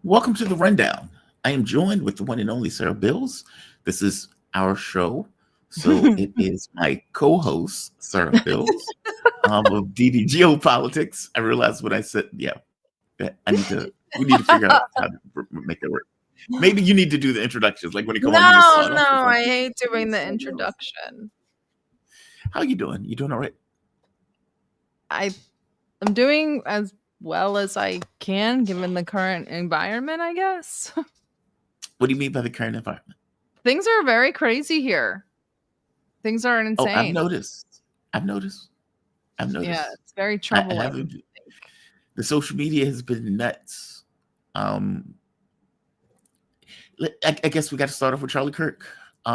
Welcome to the Rundown. I am joined with the one and only Sarah Bills. This is our show. So it is my co-host, Sarah Bills, of DD Geopolitics. I realized what I said. Yeah, we need to figure out how to make it work. Maybe you need to do the introductions, like when you come on, you just sign off. No, I hate doing the introduction. How you doing? You doing all right? I'm doing as well as I can, given the current environment, I guess. What do you mean by the current environment? Things are very crazy here. Things are insane. Oh, I've noticed. Yeah, it's very troubling. The social media has been nuts. I guess we got to start off with Charlie Kirk.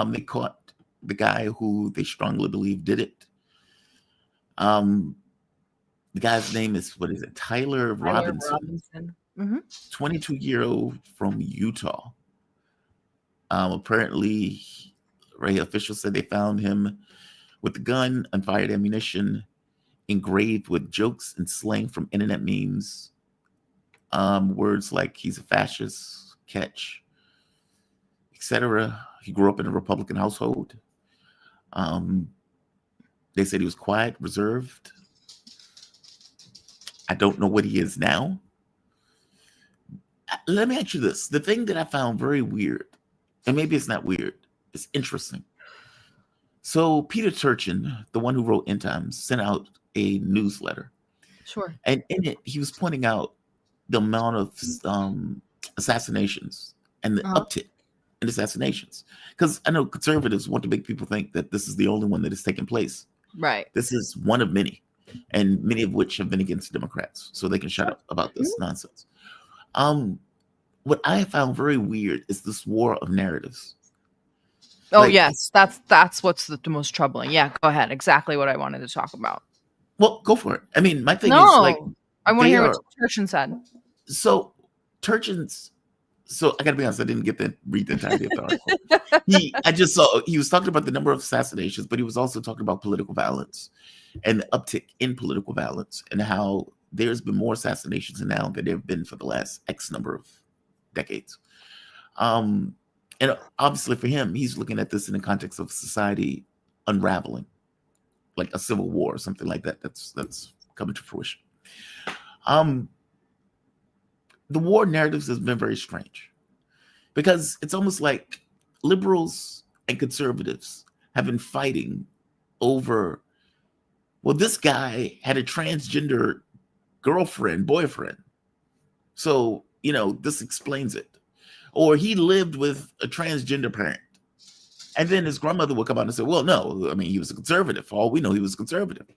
They caught the guy who they strongly believe did it. The guy's name is, Tyler Robinson. 22-year-old from Utah. Apparently, officials said they found him with a gun, unfired ammunition, engraved with jokes and slang from internet memes. Words like he's a fascist, catch, etc. He grew up in a Republican household. They said he was quiet, reserved. I don't know what he is now. Let me ask you this. The thing that I found very weird, and maybe it's not weird, it's interesting. So Peter Turchin, the one who wrote End Times, sent out a newsletter. Sure. And in it, he was pointing out the amount of assassinations and the uptick in assassinations. Because I know conservatives want to make people think that this is the only one that has taken place. Right. This is one of many, and many of which have been against Democrats, so they can shut up about this nonsense. What I found very weird is this war of narratives. Oh, yes, that's what's the most troubling. Yeah, go ahead. Exactly what I wanted to talk about. Well, go for it. I mean, my thing is like, I want to hear what Turchin said. So Turchin's. So I gotta be honest, I didn't get to read the entirety of the article. I just saw he was talking about the number of assassinations, but he was also talking about political violence and the uptick in political violence and how there's been more assassinations now than there have been for the last X number of decades. And obviously for him, he's looking at this in the context of society unraveling, like a civil war or something like that. That's coming to fruition. The war narratives has been very strange because it's almost like liberals and conservatives have been fighting over, well, this guy had a transgender boyfriend. So, this explains it. Or he lived with a transgender parent. And then his grandmother would come out and say, well, no, I mean, he was a conservative. For all we know, he was a conservative.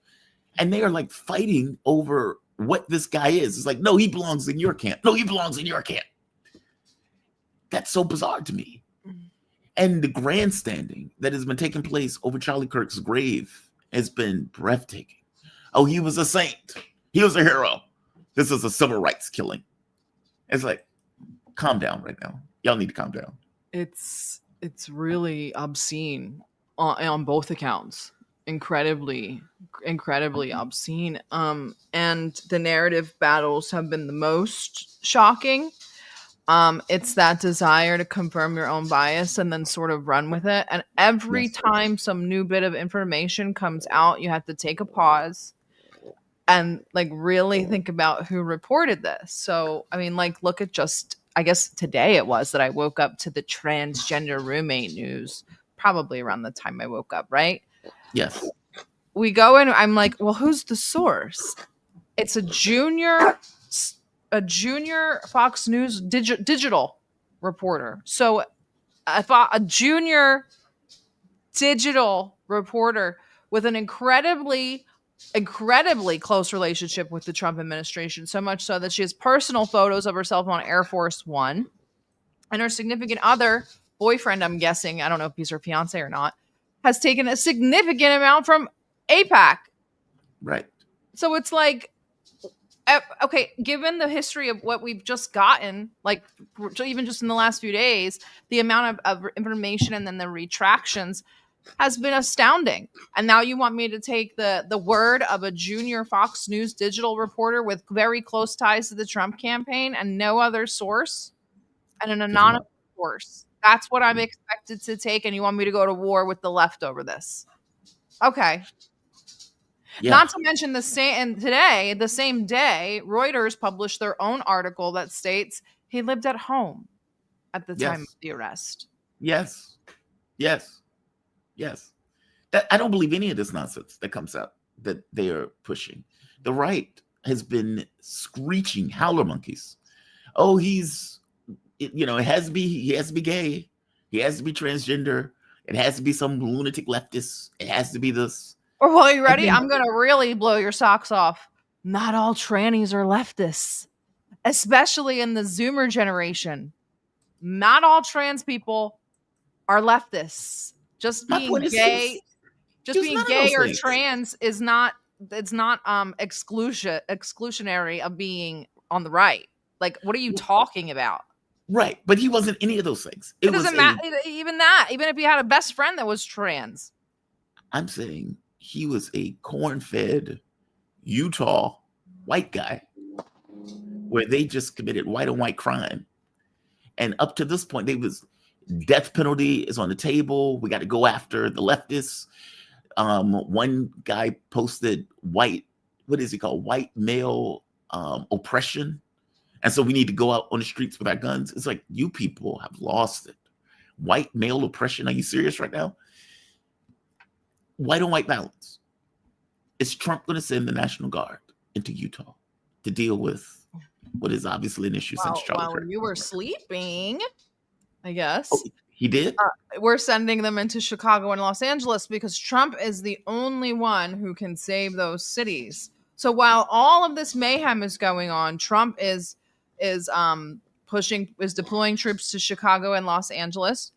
And they are like fighting over what this guy is. It's like, no, he belongs in your camp. No, he belongs in your camp. That's so bizarre to me. And the grandstanding that has been taking place over Charlie Kirk's grave has been breathtaking. Oh, he was a saint. He was a hero. This is a civil rights killing. It's like, calm down right now. Y'all need to calm down. It's really obscene on both accounts. Incredibly obscene. And the narrative battles have been the most shocking. It's that desire to confirm your own bias and then sort of run with it. And every time some new bit of information comes out, you have to take a pause and like really think about who reported this. So, I mean, like, look at I guess today it was that I woke up to the transgender roommate news, probably around the time I woke up, right? Yes. We go in, I'm like, well, who's the source? It's a junior Fox News digital reporter. So I thought a junior digital reporter with an incredibly close relationship with the Trump administration, so much so that she has personal photos of herself on Air Force One, and her significant other, boyfriend, I'm guessing, I don't know if he's her fiance or not, has taken a significant amount from AIPAC. Right. So it's like, okay, given the history of what we've just gotten, like even just in the last few days, the amount of information and then the retractions has been astounding. And now you want me to take the word of a junior Fox News digital reporter with very close ties to the Trump campaign and no other source? and an 'Cause anonymous source. That's what I'm expected to take, and you want me to go to war with the left over this? Okay. yeah, Not to mention the same day, Reuters published their own article that states he lived at home at the time of yes, the arrest. yes, yes, yes. That I don't believe any of this nonsense that comes out that they are pushing. The right has been screeching howler monkeys. Oh, it has to be, he has to be gay, he has to be transgender, it has to be some lunatic leftist, it has to be this. Or well, you And ready? then, I'm gonna really blow your socks off. Not all trannies are leftists, especially in the Zoomer generation. Not all trans people are leftists. Just my being point is, gay, just use being none of gay those or things. trans is not exclusionary of being on the right. Like, what are you talking about? Right, but he wasn't any of those things. It It was doesn't a, matter. Even that, even if you had a best friend that was trans. I'm saying he was a corn-fed Utah white guy where they just committed white on white crime. And up to this point, they was death penalty is on the table. We got to go after the leftists. One guy posted white, what is he called? White male oppression. And so we need to go out on the streets with our guns. It's like, you people have lost it. White male oppression. Are you serious right now? White on white balance. Is Trump going to send the National Guard into Utah to deal with what is obviously an issue since Charlie While Kirk? you were sleeping, I Oh, guess. he did? We're sending them into Chicago and Los Angeles because Trump is the only one who can save those cities. So while all of this mayhem is going on, Trump is deploying troops to Chicago and Los Angeles.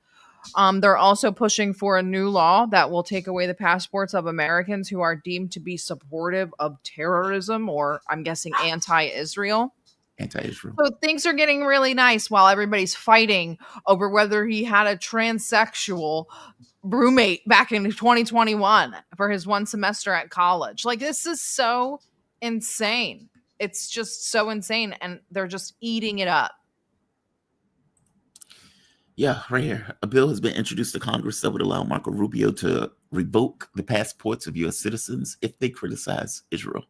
They're also pushing for a new law that will take away the passports of Americans who are deemed to be supportive of terrorism, or I'm guessing anti-Israel. Anti-Israel. So things are getting really nice while everybody's fighting over whether he had a transsexual roommate back in 2021 for his one semester at college. Like, this is so insane. It's just so insane, and they're just eating it up. Yeah, right here. A bill has been introduced to Congress that would allow Marco Rubio to revoke the passports of U.S. citizens if they criticize Israel.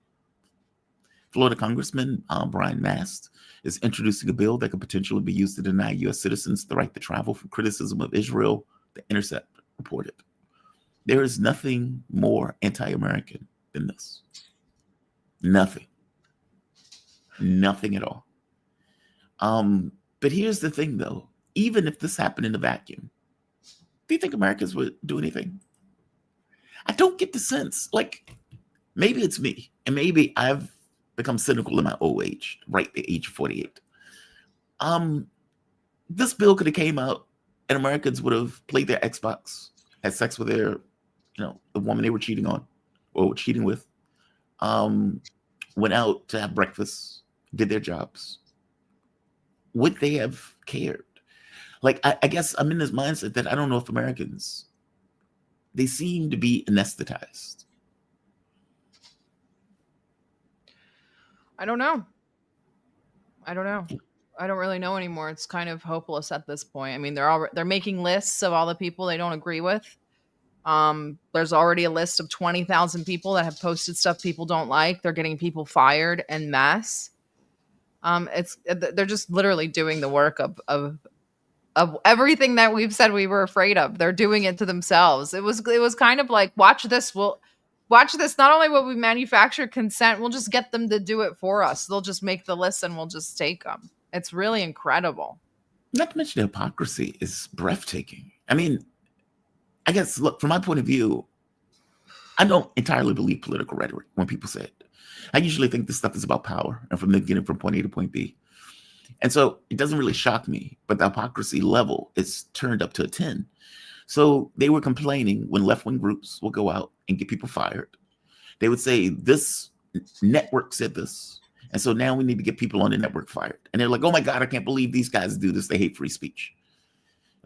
Florida Congressman Brian Mast is introducing a bill that could potentially be used to deny U.S. citizens the right to travel from criticism of Israel, The Intercept reported. There is nothing more anti-American than this. Nothing. Nothing at all. But here's the thing, though. Even if this happened in a vacuum, do you think Americans would do anything? I don't get the sense. Like, maybe it's me, and maybe I've become cynical in my old age, right at the age of 48. This bill could have came out, and Americans would have played their Xbox, had sex with their, the woman they were cheating on or cheating with, went out to have breakfast, did their jobs. Would they have cared? Like, I guess I'm in this mindset that I don't know if Americans, they seem to be anesthetized. I don't know. I don't really know anymore. It's kind of hopeless at this point. I mean, they're making lists of all the people they don't agree with. There's already a list of 20,000 people that have posted stuff people don't like. They're getting people fired en masse. They're just literally doing the work of everything that we've said we were afraid of. They're doing it to themselves. It was kind of like, watch this. Not only will we manufacture consent, we'll just get them to do it for us. They'll just make the list and we'll just take them. It's really incredible. Not to mention the hypocrisy is breathtaking. I mean, I guess, look, from my point of view, I don't entirely believe political rhetoric when people say it. I usually think this stuff is about power and from getting from point A to point B. And so it doesn't really shock me, but the hypocrisy level is turned up to a 10. So they were complaining when left-wing groups will go out and get people fired. They would say, this network said this. And so now we need to get people on the network fired. And they're like, oh my God, I can't believe these guys do this. They hate free speech.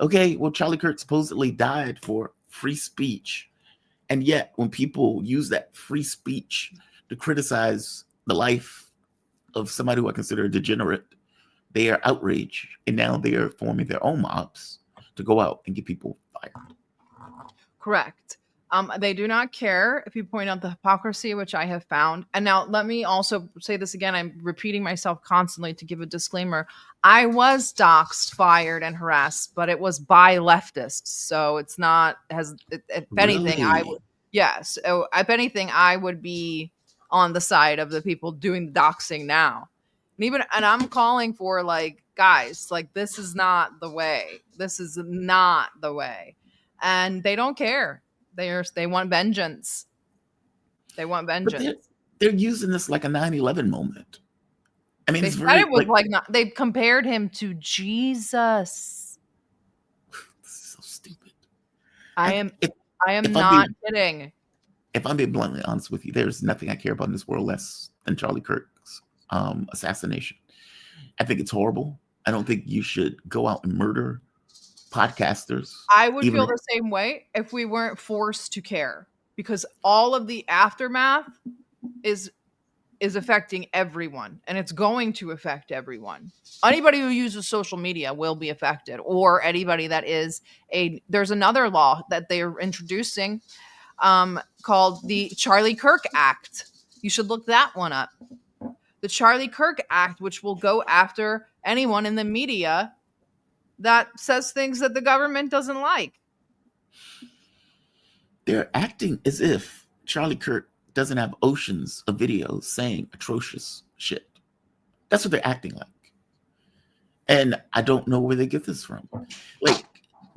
Okay, well, Charlie Kirk supposedly died for free speech. And yet when people use that free speech to criticize the life of somebody who I consider a degenerate, They are outraged, and now they are forming their own mobs to go out and get people fired. Correct. They do not care if you point out the hypocrisy, which I have found. And now let me also say this again. I'm repeating myself constantly to give a disclaimer. I was doxxed, fired, and harassed, but it was by leftists. So it's not, if anything, I Really? would, yes. So if anything, I would be on the side of the people doing the doxing now. And I'm calling for, like, guys, like, this is not the way. This is not the way. And they don't care. They want vengeance. They want But vengeance. they're using this like a 9/11 moment. I mean, They it's said very it was like not, they compared him to Jesus. this is so stupid. I am If not kidding. if I'm being bluntly honest with you, there's nothing I care about in this world less than Charlie Kirk's assassination. I think it's horrible. I don't think you should go out and murder podcasters. I would feel the same way if we weren't forced to care, because all of the aftermath is affecting everyone, and it's going to affect everyone. Anybody who uses social media will be affected, or anybody that is there's another law that they're introducing called the Charlie Kirk Act. You should look that one up. The Charlie Kirk Act, which will go after anyone in the media that says things that the government doesn't like. They're acting as if Charlie Kirk doesn't have oceans of videos saying atrocious shit. That's what they're acting like. And I don't know where they get this from. Like,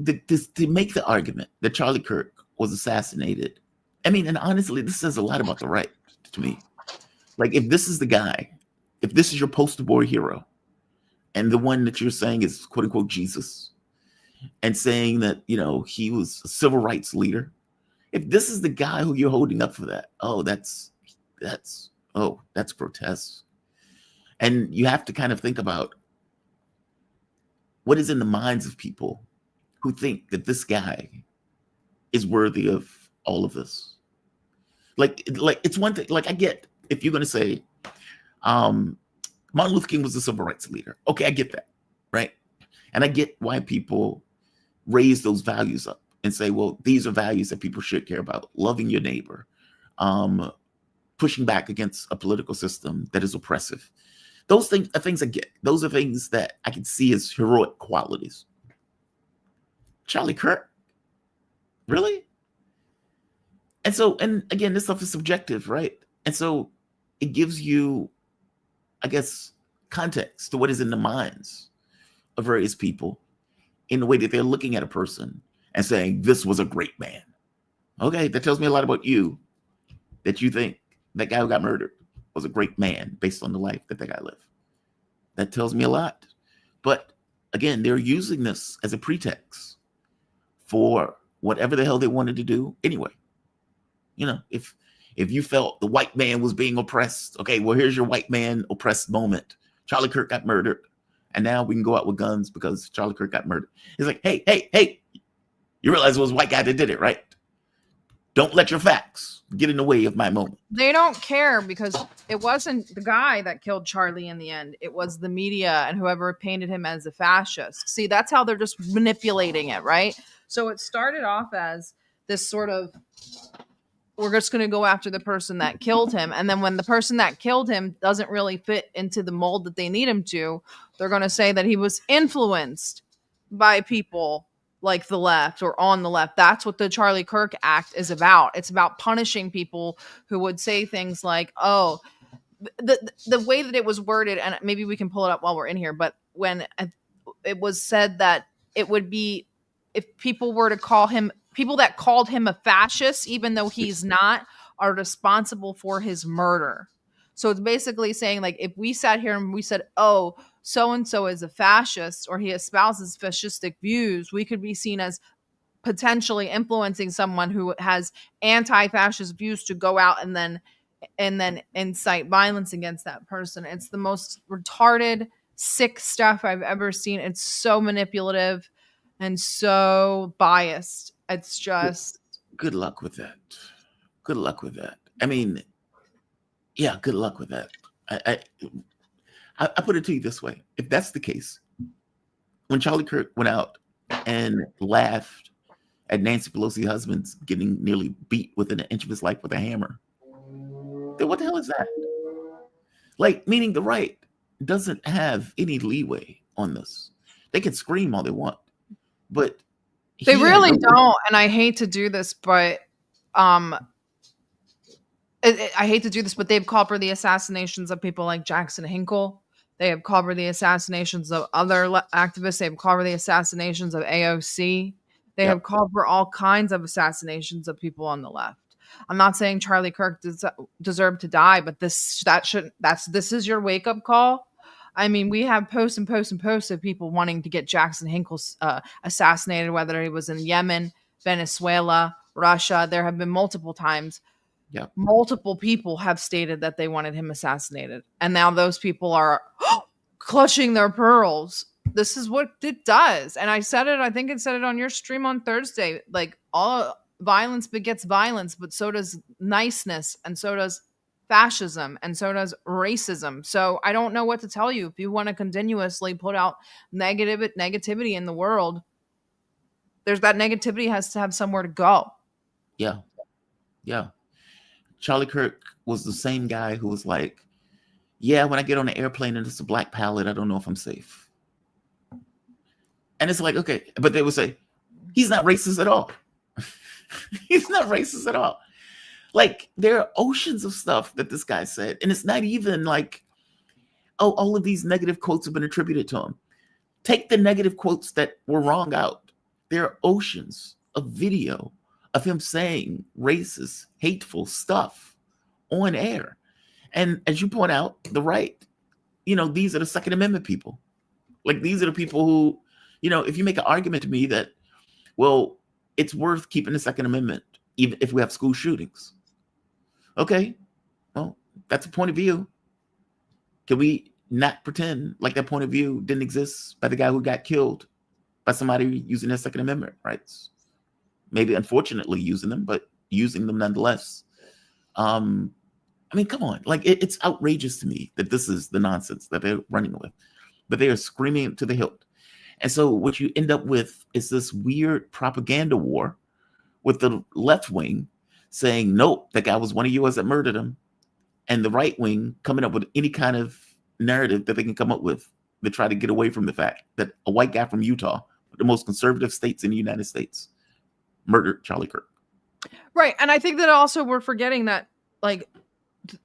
to make the argument that Charlie Kirk was assassinated, I mean, and honestly, this says a lot about the right to me. Like, if this is the guy, if this is your poster boy hero, and the one that you're saying is quote unquote Jesus, and saying that, you know, he was a civil rights leader, if this is the guy who you're holding up for that, that's grotesque. And you have to kind of think about what is in the minds of people who think that this guy is worthy of all of this. Like it's one thing, like, I get if you're going to say Martin Luther King was a civil rights leader. Okay, I get that, right? And I get why people raise those values up and say, well, these are values that people should care about. Loving your neighbor, pushing back against a political system that is oppressive. Those things are things I get. Those are things that I can see as heroic qualities. Charlie Kirk? Really? And so, and again, this stuff is subjective, right? And so it gives you, I guess, context to what is in the minds of various people in the way that they're looking at a person and saying, this was a great man. Okay, that tells me a lot about you, that you think that guy who got murdered was a great man based on the life that guy lived. That tells me a lot. But again, they're using this as a pretext for whatever the hell they wanted to do anyway. You know, if you felt the white man was being oppressed, okay, well, here's your white man oppressed moment. Charlie Kirk got murdered, and now we can go out with guns because Charlie Kirk got murdered. It's like, hey, you realize it was a white guy that did it, right? Don't let your facts get in the way of my moment. They don't care because it wasn't the guy that killed Charlie in the end. It was the media and whoever painted him as a fascist. See, that's how they're just manipulating it, right? So it started off as this sort of, we're just going to go after the person that killed him. And then when the person that killed him doesn't really fit into the mold that they need him to, they're going to say that he was influenced by people like the left or on the left. That's what the Charlie Kirk Act is about. It's about punishing people who would say things like, oh, the way that it was worded, and maybe we can pull it up while we're in here, but when it was said that it would be, if people were to call him, people that called him a fascist, even though he's not, are responsible for his murder. So it's basically saying, like, if we sat here and we said, oh, so-and-so is a fascist or he espouses fascistic views, we could be seen as potentially influencing someone who has anti-fascist views to go out and then incite violence against that person. It's the most retarded, sick stuff I've ever seen. It's so manipulative and so biased. It's just... Good luck with that. Good luck with that. I mean, yeah, good luck with that. I put it to you this way: if that's the case, when Charlie Kirk went out and laughed at Nancy Pelosi's husband's getting nearly beat within an inch of his life with a hammer, then what the hell is that? Like, meaning the right doesn't have any leeway on this. They can scream all they want, but they really don't. And I hate to do this, but I hate to do this, but they've called for the assassinations of people like Jackson Hinkle. They have called for the assassinations of other activists. They have called for the assassinations of AOC. They have called for all kinds of assassinations of people on the left. I'm not saying Charlie Kirk deserved to die, but this is your wake up call. I mean, we have posts and posts and posts of people wanting to get Jackson Hinkle assassinated, whether he was in Yemen, Venezuela, Russia. There have been multiple times. Yeah. Multiple people have stated that they wanted him assassinated. And now those people are clutching their pearls. This is what it does. And I said it, I think it said it on your stream on Thursday. Like, all violence begets violence, but so does niceness, and so does fascism, and so does racism. So I don't know what to tell you. If you want to continuously put out negativity in the world, there's that negativity has to have somewhere to go. Yeah. Yeah. Charlie Kirk was the same guy who was like, yeah, when I get on an airplane and it's a black pilot, I don't know if I'm safe. And it's like, okay, but they would say, he's not racist at all. He's not racist at all. Like, there are oceans of stuff that this guy said. And it's not even like, oh, all of these negative quotes have been attributed to him. Take the negative quotes that were wrong out. There are oceans of video of him saying racist, hateful stuff on air. And as you point out, the right, these are the Second Amendment people. Like, these are the people who, if you make an argument to me that, well, it's worth keeping the Second Amendment, even if we have school shootings. Okay, well, that's a point of view. Can we not pretend like that point of view didn't exist by the guy who got killed by somebody using their Second Amendment rights? Maybe unfortunately using them, but using them nonetheless. I mean, come on. Like, it's outrageous to me that this is the nonsense that they're running with. But they are screaming to the hilt. And so what you end up with is this weird propaganda war with the left wing saying, nope, that guy was one of yours that murdered him. And the right wing coming up with any kind of narrative that they can come up with to try to get away from the fact that a white guy from Utah, the most conservative states in the United States, murdered Charlie Kirk. Right. And I think that also we're forgetting that, like,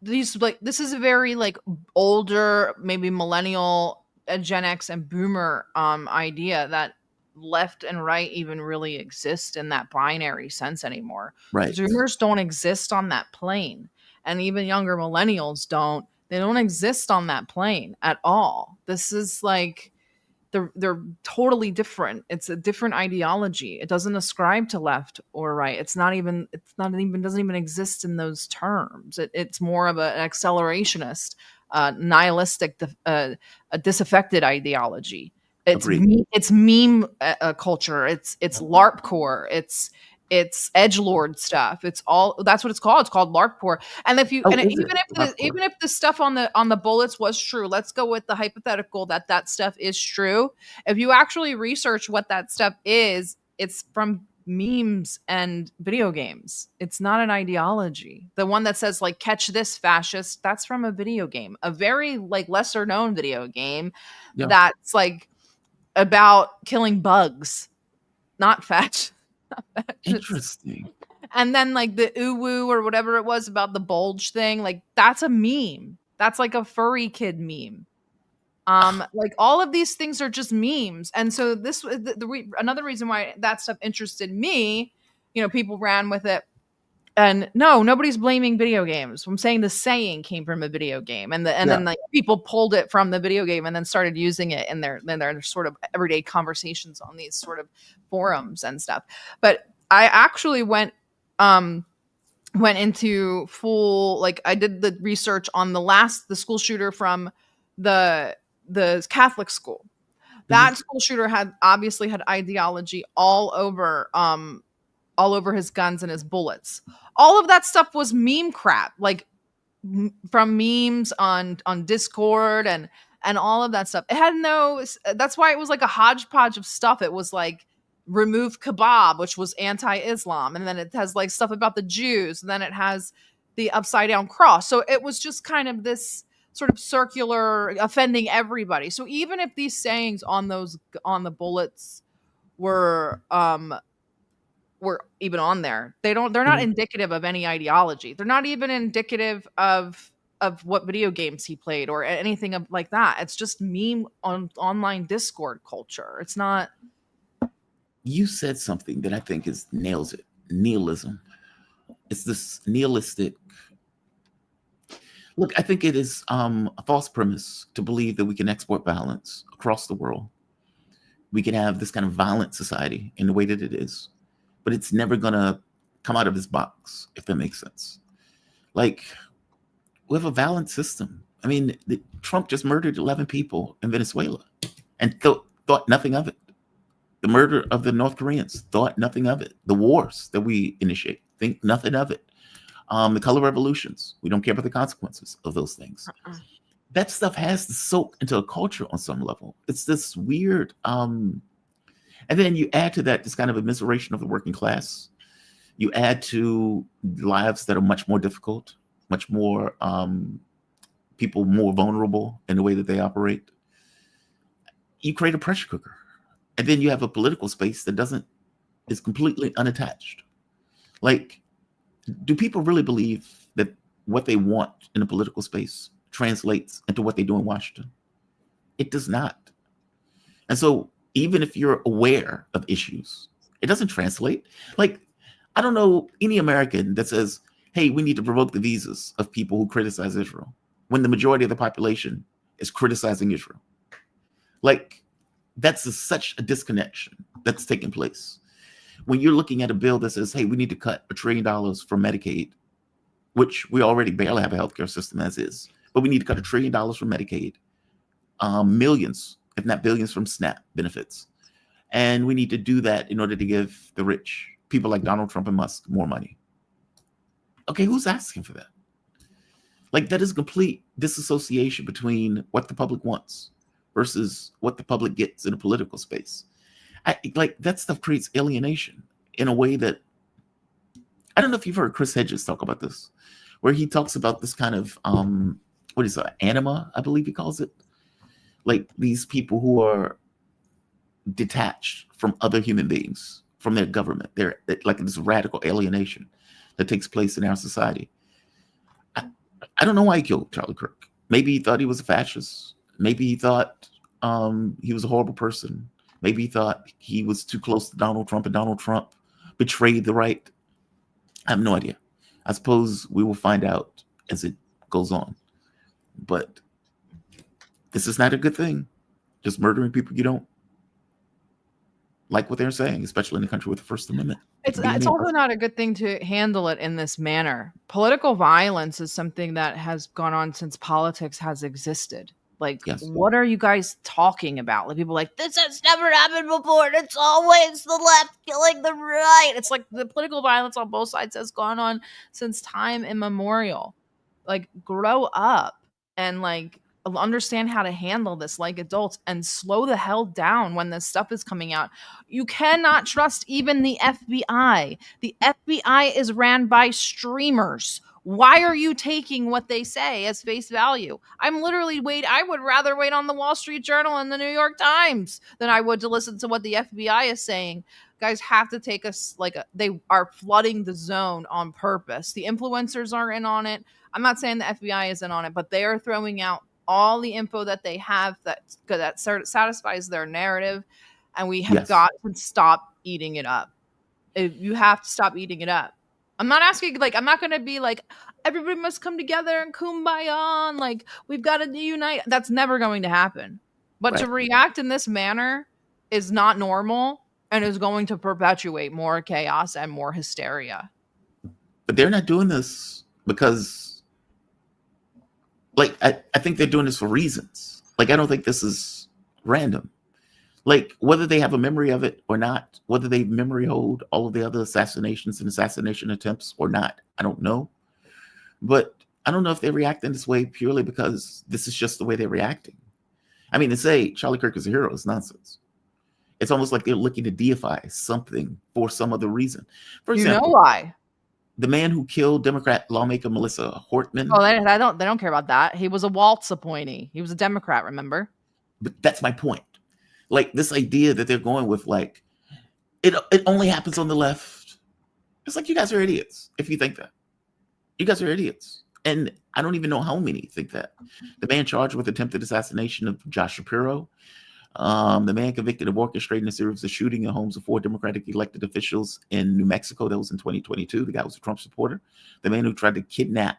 this is a very, like, older, maybe millennial, Gen X and boomer idea that left and right even really exist in that binary sense anymore. Right. Zoomers don't exist on that plane. And even younger millennials don't. They don't exist on that plane at all. This is like, they're totally different. It's a different ideology. It doesn't ascribe to left or right. Doesn't even exist in those terms. It's more of an accelerationist, nihilistic, a disaffected ideology. It's meme culture. It's LARP core. It's edgelord stuff. It's all, that's what it's called. It's called LARP core. And even if the stuff on the bullets was true, let's go with the hypothetical that stuff is true. If you actually research what that stuff is, it's from memes and video games. It's not an ideology. The one that says, like, catch this fascist, that's from a video game, a very, like, lesser known video game that's like about killing bugs, not fascist. Interesting. And then, like, the uwu or whatever it was about the bulge thing, like, that's a meme. That's like a furry kid meme. Like, all of these things are just memes. And so this another reason why that stuff interested me, people ran with it. And no, nobody's blaming video games. I'm saying the saying came from a video game, and then, like, people pulled it from the video game and then started using it in their sort of everyday conversations on these sort of forums and stuff. But I actually went into full, like, I did the research on the school shooter from the Catholic school. That school shooter obviously had ideology all over his guns and his bullets. All of that stuff was meme crap, like from memes on Discord and and all of that stuff. It had no, that's why it was like a hodgepodge of stuff. It was like remove kebab, which was anti-Islam, and then it has like stuff about the Jews, and then it has the upside down cross. So it was just kind of this sort of circular offending everybody. So even if these sayings on the bullets were even on there, they're not indicative of any ideology. They're not even indicative of what video games he played or anything like that. It's just meme on online Discord culture. It's not. You said something that I think nails it. Nihilism. It's this nihilistic. Look, I think it is a false premise to believe that we can export violence across the world. We can have this kind of violent society in the way that it is, but it's never going to come out of this box, if that makes sense. Like, we have a violent system. I mean, Trump just murdered 11 people in Venezuela and thought nothing of it. The murder of the North Koreans, thought nothing of it. The wars that we initiate, think nothing of it. The color revolutions, we don't care about the consequences of those things. That stuff has to soak into a culture on some level. It's this weird, and then you add to that this kind of immiseration of the working class. You add to lives that are much more difficult, much more people more vulnerable in the way that they operate. You create a pressure cooker, and then you have a political space that is completely unattached. Like, do people really believe that what they want in a political space translates into what they do in Washington? It does not. And so even if you're aware of issues, it doesn't translate. Like, I don't know any American that says, hey, we need to revoke the visas of people who criticize Israel, when the majority of the population is criticizing Israel. Like, that's such a disconnection that's taking place. When you're looking at a bill that says, hey, we need to cut $1 trillion from Medicaid, which we already barely have a healthcare system as is, but we need to cut $1 trillion from Medicaid, millions, if not billions, from SNAP benefits. And we need to do that in order to give the rich, people like Donald Trump and Musk, more money. Okay, who's asking for that? Like, that is complete disassociation between what the public wants versus what the public gets in a political space. Like, that stuff creates alienation in a way that, I don't know if you've heard Chris Hedges talk about this, where he talks about this kind of, what is it, anima, I believe he calls it. Like, these people who are detached from other human beings, from their government. They're like this radical alienation that takes place in our society. I don't know why he killed Charlie Kirk. Maybe he thought he was a fascist. Maybe he thought he was a horrible person. Maybe he thought he was too close to Donald Trump and Donald Trump betrayed the right. I have no idea. I suppose we will find out as it goes on. But this is not a good thing. Just murdering people you don't like what they're saying, especially in a country with the First Amendment. It's also not a good thing to handle it in this manner. Political violence is something that has gone on since politics has existed. Like, yes. What are you guys talking about? Like, people are like, this has never happened before. And it's always the left killing the right. It's like the political violence on both sides has gone on since time immemorial. Like, grow up and like understand how to handle this like adults and slow the hell down when this stuff is coming out. You cannot trust even the FBI. The FBI is ran by streamers. Why are you taking what they say as face value? I would rather wait on the Wall Street Journal and the New York Times than I would to listen to what the FBI is saying. Guys have to take us they are flooding the zone on purpose. The influencers are in on it. I'm not saying the FBI is in on it, but they are throwing out all the info that they have that satisfies their narrative. And we have got to stop eating it up. You have to stop eating it up. I'm not asking, I'm not going to be like, everybody must come together and kumbaya, and like, we've got to unite. That's never going to happen. But to react in this manner is not normal and is going to perpetuate more chaos and more hysteria. But they're not doing this because, I think they're doing this for reasons. I don't think this is random. Whether they have a memory of it or not, whether they memory hold all of the other assassinations and assassination attempts or not, I don't know. But I don't know if they react in this way purely because this is just the way they're reacting. I mean, to say Charlie Kirk is a hero is nonsense. It's almost like they're looking to deify something for some other reason. For You know example, why? the man who killed Democrat lawmaker Melissa Hortman. Oh, they don't care about that. He was a Waltz appointee. He was a Democrat, remember? But that's my point. Like this idea that they're going with, like, it only happens on the left. It's like, you guys are idiots if you think that. You guys are idiots. And I don't even know how many think that. The man charged with attempted assassination of Josh Shapiro. The man convicted of orchestrating a series of shooting in homes of 4 Democratic elected officials in New Mexico. That was in 2022. The guy was a Trump supporter. The man who tried to kidnap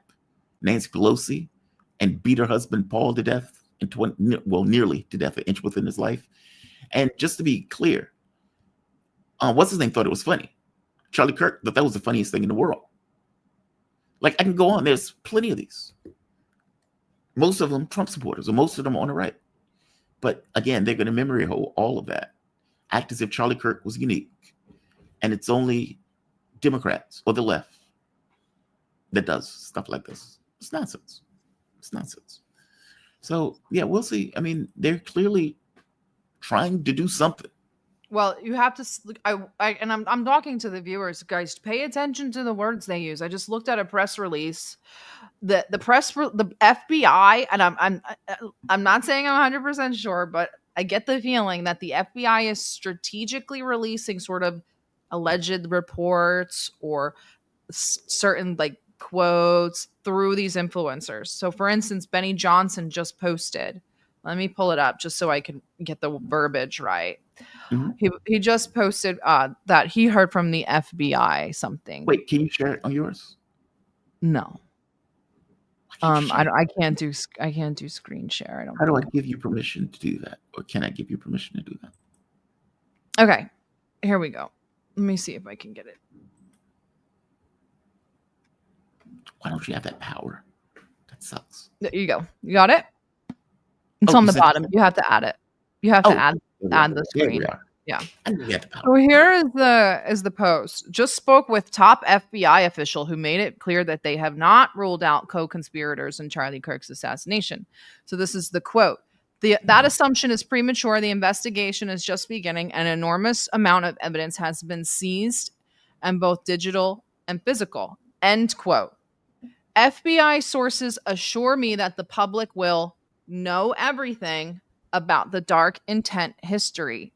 Nancy Pelosi and beat her husband Paul to death, nearly to death, an inch within his life. And just to be clear, what's his name thought it was funny. Charlie Kirk thought that was the funniest thing in the world. Like, I can go on. There's plenty of these. Most of them Trump supporters, or most of them on the right. But again, they're going to memory hold all of that. Act as if Charlie Kirk was unique. And it's only Democrats or the left that does stuff like this. It's nonsense. It's nonsense. So, yeah, we'll see. I mean, they're clearly trying to do something. Well, you have to. I'm talking to the viewers, guys. Pay attention to the words they use. I just looked at a press release. The FBI, and I'm not saying I'm 100% sure, but I get the feeling that the FBI is strategically releasing sort of alleged reports or certain like quotes through these influencers. So, for instance, Benny Johnson just posted. Let me pull it up just so I can get the verbiage right. Mm-hmm. He just posted that he heard from the FBI something. Wait, can you share it on yours? No. I can't do screen share. I don't. How do I give you permission to do that, or can I give you permission to do that? Okay, here we go. Let me see if I can get it. Why don't you have that power? That sucks. There you go. You got it? It's on the bottom. You have to add it. You have to add the screen. Yeah. So here is the post. Just spoke with top FBI official who made it clear that they have not ruled out co-conspirators in Charlie Kirk's assassination. So this is the quote. That assumption is premature. The investigation is just beginning. An enormous amount of evidence has been seized, and both digital and physical. End quote. FBI sources assure me that the public will know everything about the dark internet history,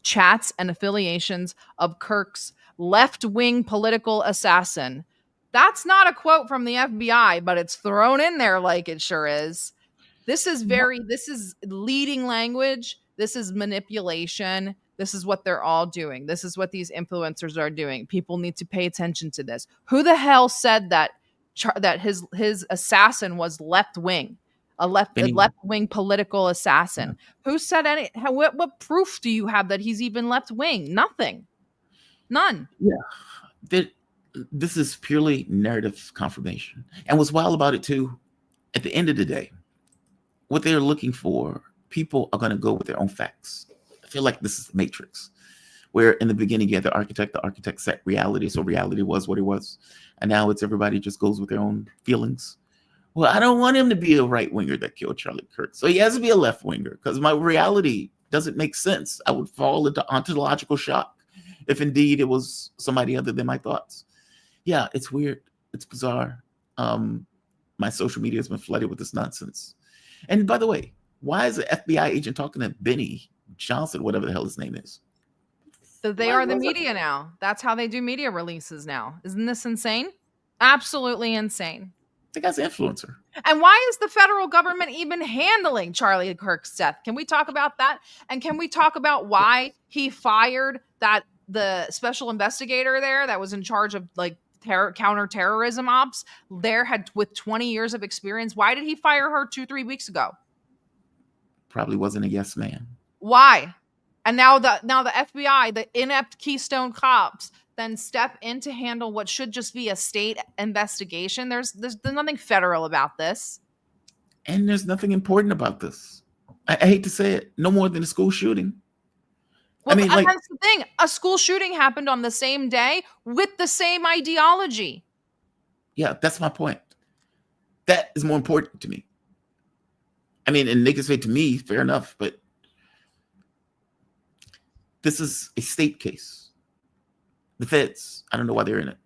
chats and affiliations of Kirk's left-wing political assassin. That's not a quote from the FBI, but it's thrown in there like it sure is. This is leading language. This is manipulation. This is what they're all doing. This is what these influencers are doing. People need to pay attention to this. Who the hell said that his assassin was left-wing? A left-wing political assassin. Yeah. Who said any? What proof do you have that he's even left-wing? Nothing. None. Yeah. This is purely narrative confirmation. And what's wild about it, too, at the end of the day, what they're looking for, people are going to go with their own facts. I feel like this is the Matrix, where in the beginning you had the architect set reality, so reality was what it was. And now it's everybody just goes with their own feelings. Well, I don't want him to be a right-winger that killed Charlie Kirk. So he has to be a left-winger because my reality doesn't make sense. I would fall into ontological shock if indeed it was somebody other than my thoughts. Yeah, it's weird. It's bizarre. My social media has been flooded with this nonsense. And by the way, why is an FBI agent talking to Benny Johnson, whatever the hell his name is? So they are the media now. That's how they do media releases now. Isn't this insane? Absolutely insane. The guy's an influencer. And why is the federal government even handling Charlie Kirk's death? Can we talk about that? And can we talk about why he fired the special investigator there that was in charge of like counterterrorism ops with 20 years of experience? Why did he fire her 2-3 weeks ago? Probably wasn't a yes man. Why? And now the FBI, the inept Keystone cops, then step in to handle what should just be a state investigation. There's nothing federal about this. And there's nothing important about this. I hate to say it, no more than a school shooting. Well, I mean, that's the thing. A school shooting happened on the same day with the same ideology. Yeah, that's my point. That is more important to me. I mean, and they can say to me, fair enough, but this is a state case. The feds, I don't know why they're in it.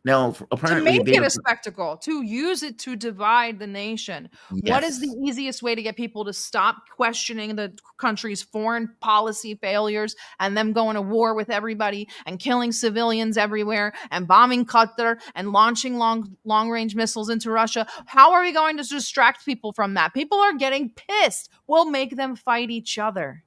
Now, To apparently, make it a spectacle, to use it to divide the nation. What is the yes, easiest way to get people to stop questioning the country's foreign policy failures and them going to war with everybody and killing civilians everywhere and bombing Qatar and launching long-range missiles into Russia? How are we going to distract people from that? People are getting pissed. We'll make them fight each other.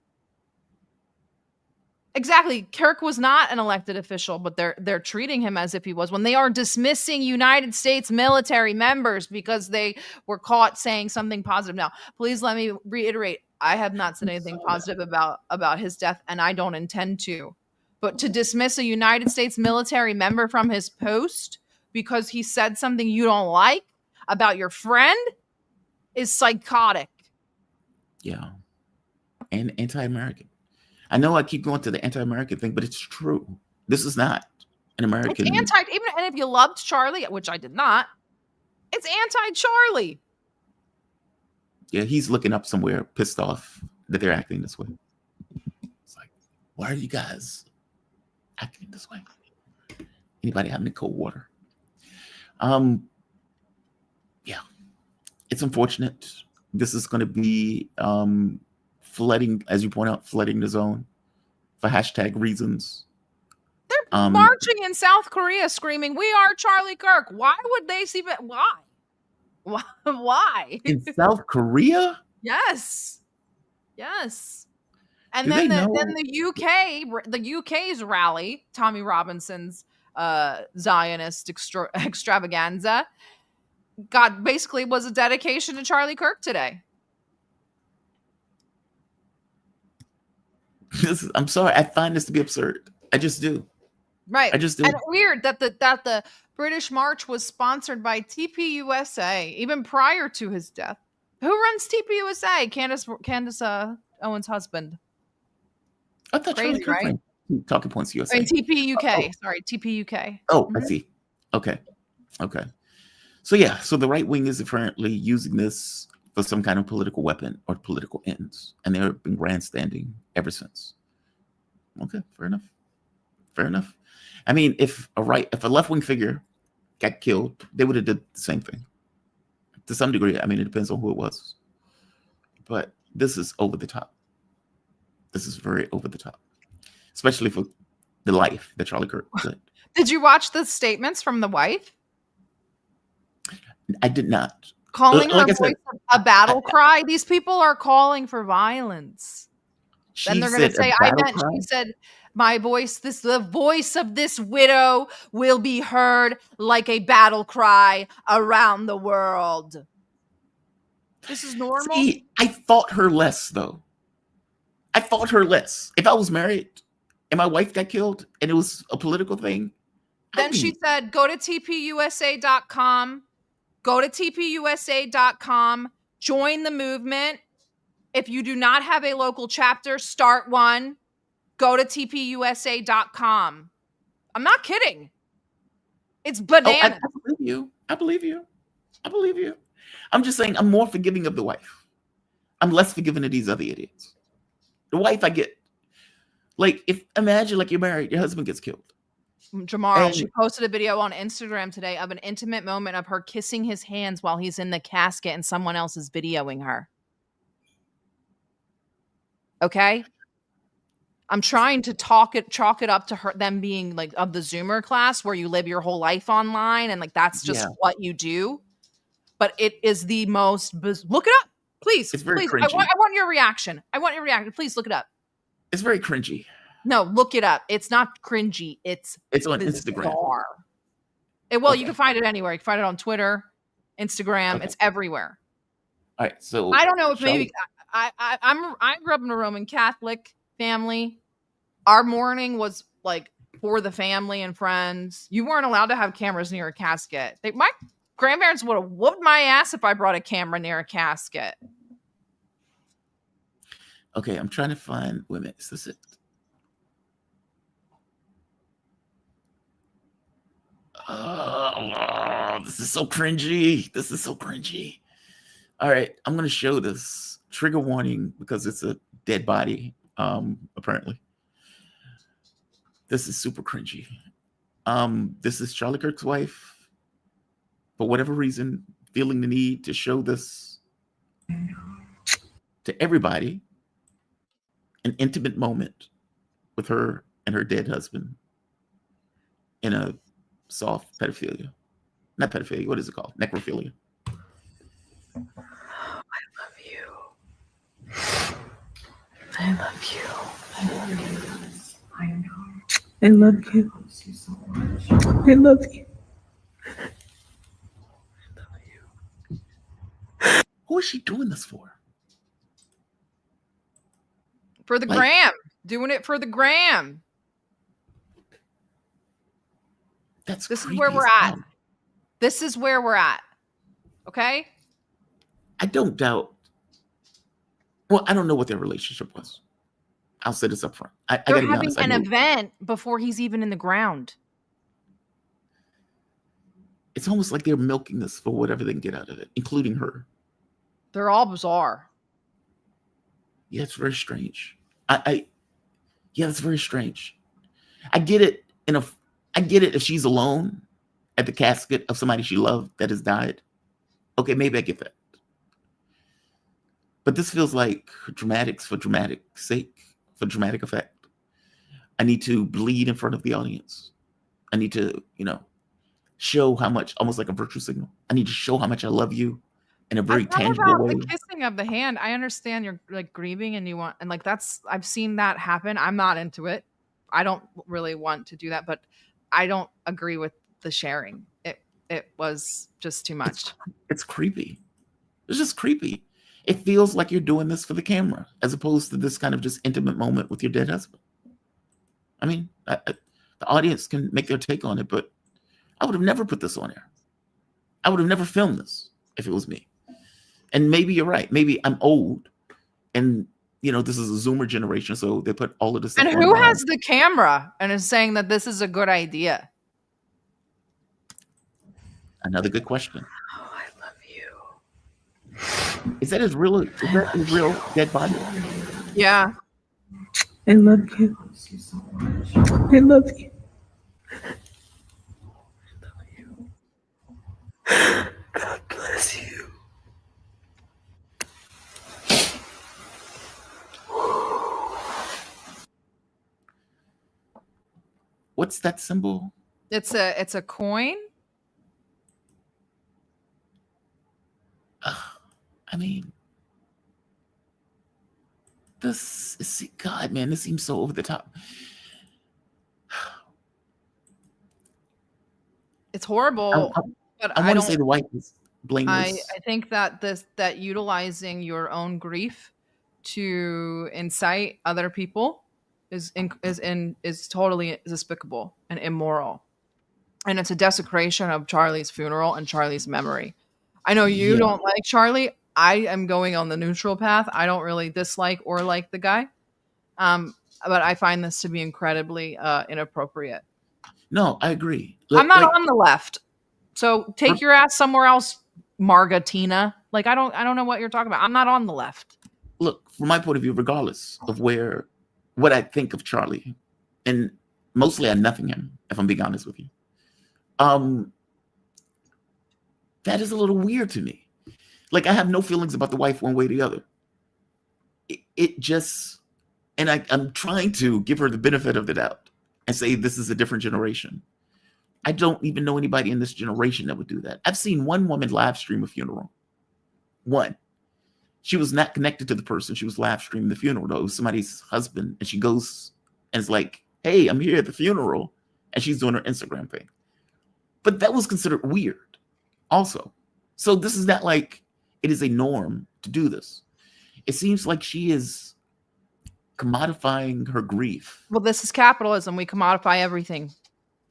Exactly. Kirk was not an elected official, but they're treating him as if he was when they are dismissing United States military members because they were caught saying something positive. Now, please let me reiterate, I have not said anything positive about his death, and I don't intend to. But to dismiss a United States military member from his post because he said something you don't like about your friend is psychotic. yeah, and anti-American. I know I keep going to the anti-American thing, but it's true. This is not an American. It's even and if you loved Charlie, which I did not, it's anti-Charlie. Yeah, he's looking up somewhere, pissed off that they're acting this way. It's like, why are you guys acting this way? Anybody have any cold water? Yeah, it's unfortunate. This is going to be flooding, as you point out, flooding the zone for hashtag reasons. They're marching in South Korea screaming, "We are Charlie Kirk." Why would they see that? Why? Why? In South Korea? Yes. And then the UK's rally, Tommy Robinson's Zionist extravaganza, was a dedication to Charlie Kirk today. I'm sorry, I find this to be absurd. I just do. Right. I just do. And weird that the British March was sponsored by TPUSA even prior to his death. Who runs TPUSA? Candace Owens' husband. I thought Charlie Kirk ran Talking Points USA. I mean, TPUK. Sorry, TPUK. Oh, I see. Okay. So the right wing is apparently using this for some kind of political weapon or political ends, and they've been grandstanding ever since. Okay, fair enough. I mean, if a left-wing figure got killed, they would have did the same thing to some degree. I mean, it depends on who it was, but this is over the top. This is very over the top, especially for the life that Charlie Kirk led. Did you watch the statements from the wife? I did not. Calling her voice a battle cry. These people are calling for violence. Then they're going to say, she said, my voice, the voice of this widow will be heard like a battle cry around the world. This is normal. See, I fought her less, though. If I was married and my wife got killed and it was a political thing. Then she said, go to tpusa.com. Go to tpusa.com. Join the movement. If you do not have a local chapter, start one. Go to tpusa.com. I'm not kidding. It's bananas. I believe you. I'm just saying I'm more forgiving of the wife. I'm less forgiving of these other idiots. The wife, I get. Like, imagine like you're married, your husband gets killed. Jamar, she posted a video on Instagram today of an intimate moment of her kissing his hands while he's in the casket and someone else is videoing her. Okay? I'm trying to chalk it up to them being like of the Zoomer class where you live your whole life online and like that's just what you do. But it is the most look it up, please. It's very please. cringy. I want your reaction. Please look it up. It's very cringy. No, look it up. It's not cringy. It's on bizarre. Instagram. You can find it anywhere. You can find it on Twitter, Instagram. Okay. It's everywhere. All right. So I don't know if maybe I grew up in a Roman Catholic family. Our mourning was like for the family and friends. You weren't allowed to have cameras near a casket. My grandparents would have whooped my ass if I brought a camera near a casket. Okay, I'm trying to find. Wait a minute. Is this it? Oh, this is so cringy. All right, I'm going to show this. Trigger warning because it's a dead body, apparently. This is super cringy. This is Charlie Kirk's wife, for whatever reason, feeling the need to show this to everybody, an intimate moment with her and her dead husband in a soft pedophilia. Not pedophilia, what is it called? Necrophilia. I love you. I love you. I love you. I know. I love you. So much. I love you. I love you. Who is she doing this for? For the gram. Doing it for the gram. This is where we're at. This is where we're at. Okay? I don't doubt. Well, I don't know what their relationship was. I'll say this up front. They're having an event before he's even in the ground. It's almost like they're milking this for whatever they can get out of it, including her. They're all bizarre. Yeah, it's very strange. Yeah, it's very strange. I get it I get it if she's alone at the casket of somebody she loved that has died. Okay, maybe I get that. But this feels like dramatics for dramatic sake, for dramatic effect. I need to bleed in front of the audience. I need to, show how much, almost like a virtue signal. I need to show how much I love you in a very tangible way. The kissing of the hand. I understand you're like grieving and you want, and like I've seen that happen. I'm not into it. I don't really want to do that, but I don't agree with the sharing. It was just too much. It's creepy. It's just creepy. It feels like you're doing this for the camera as opposed to this kind of just intimate moment with your dead husband. I mean, the audience can make their take on it, but I would have never put this on air. I would have never filmed this if it was me. And maybe you're right. Maybe I'm old and, this is a Zoomer generation, so they put all of this stuff on. And who has the camera and is saying that this is a good idea? Another good question. Oh, I love you. Is that his real dead body? Yeah. I love you. I love you. I love you. God bless you. What's that symbol? It's a coin. I mean, God, man, this seems so over the top. It's horrible. But I want to say the wife is blameless. I think that utilizing your own grief to incite other people is totally despicable and immoral, and it's a desecration of Charlie's funeral and Charlie's memory. I know you don't like Charlie. I am going on the neutral path. I don't really dislike or like the guy, but I find this to be incredibly inappropriate. No, I agree. I'm not on the left, so take your ass somewhere else, Margatina. Like I don't know what you're talking about. I'm not on the left. Look, from my point of view, regardless of what I think of Charlie, and mostly I nothing him, if I'm being honest with you. That is a little weird to me. Like I have no feelings about the wife one way or the other. It just, and I'm trying to give her the benefit of the doubt and say this is a different generation. I don't even know anybody in this generation that would do that. I've seen one woman live stream a funeral. One. She was not connected to the person. She was live streaming the funeral, though. It was somebody's husband. And she goes and is like, hey, I'm here at the funeral. And she's doing her Instagram thing. But that was considered weird also. So this is not like it is a norm to do this. It seems like she is commodifying her grief. Well, this is capitalism. We commodify everything.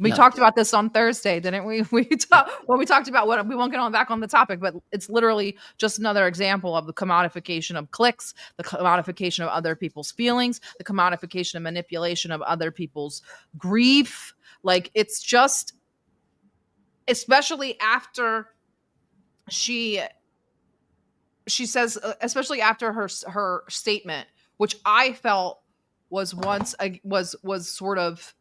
We talked about this on Thursday, didn't we? We talked about what we won't get on back on the topic, but it's literally just another example of the commodification of clicks, the commodification of other people's feelings, the commodification and manipulation of other people's grief. Like it's just, especially after she she says, especially after her statement, which I felt was sort of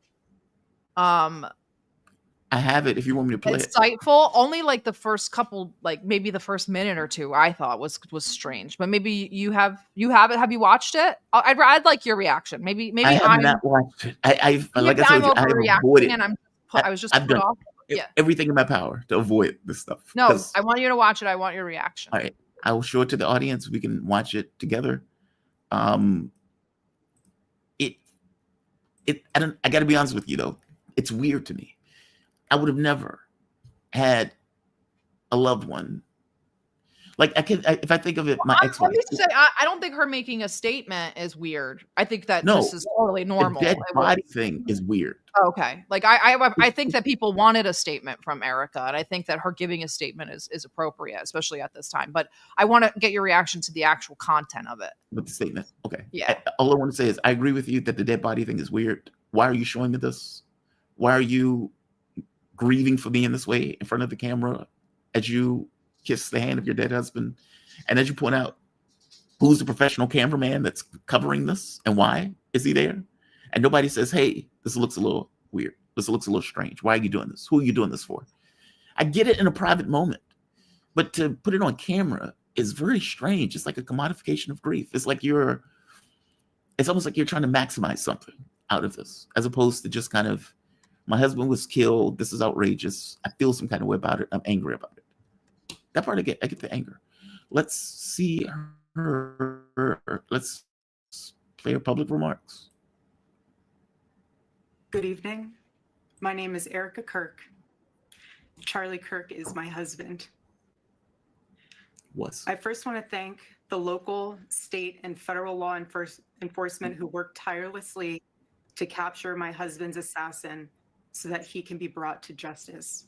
I have it if you want me to play it. insightful. Only like the first couple, like maybe the first minute or two, I thought was strange. But maybe you have it. Have you watched it? I'd like your reaction. Maybe I have I'm not watched it. Like I I'm told you, I have overreacting, avoided. and I was just I've put done off. Yeah. everything in my power to avoid this stuff. No, 'Cause- I want you to watch it. I want your reaction. all right, I will show it to the audience. We can watch it together. I got to be honest with you though. It's weird to me. I would have never had a loved one. Like if I think of it, my ex-wife. Let me say, I don't think her making a statement is weird. I think that this is totally normal. The dead body thing is weird. Okay, like I think that people wanted a statement from Erica, and I think that her giving a statement is appropriate, especially at this time. But I want to get your reaction to the actual content of it. With the statement, okay. Yeah. All I want to say is I agree with you that the dead body thing is weird. Why are you showing me this? Why are you grieving for me in this way in front of the camera as you kiss the hand of your dead husband? And as you point out, who's the professional cameraman that's covering this and why is he there? And nobody says, hey, this looks a little weird. This looks a little strange. Why are you doing this? Who are you doing this for? I get it in a private moment, but to put it on camera is very strange. It's like a commodification of grief. It's almost like you're trying to maximize something out of this, as opposed to just kind of, my husband was killed. This is outrageous. I feel some kind of way about it. I'm angry about it. That part I get the anger. Let's see her. Let's play her public remarks. Good evening. My name is Erica Kirk. Charlie Kirk is my husband. I first want to thank the local, state, and federal law enforcement who worked tirelessly to capture my husband's assassin so that he can be brought to justice.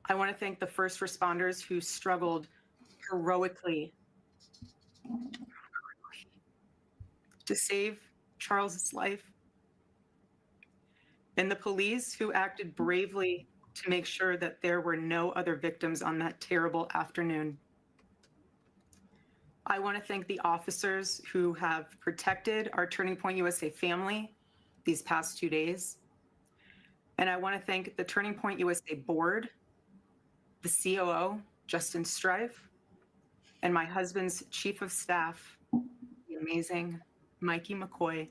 I want to thank the first responders who struggled heroically to save Charles's life, and the police who acted bravely to make sure that there were no other victims on that terrible afternoon. I want to thank the officers who have protected our Turning Point USA family these past 2 days. And I want to thank the Turning Point USA board, the COO, Justin Strife, and my husband's chief of staff, the amazing Mikey McCoy,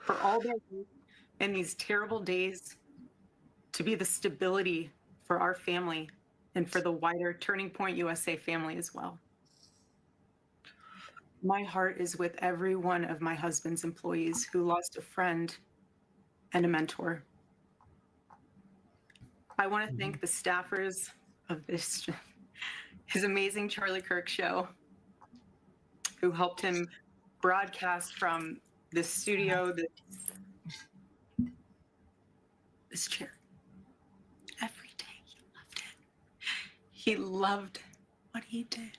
for all their work in these terrible days to be the stability for our family and for the wider Turning Point USA family as well. My heart is with every one of my husband's employees who lost a friend and a mentor. I want to thank the staffers of his amazing Charlie Kirk show, who helped him broadcast from this studio, this chair. Every day he loved it. He loved what he did.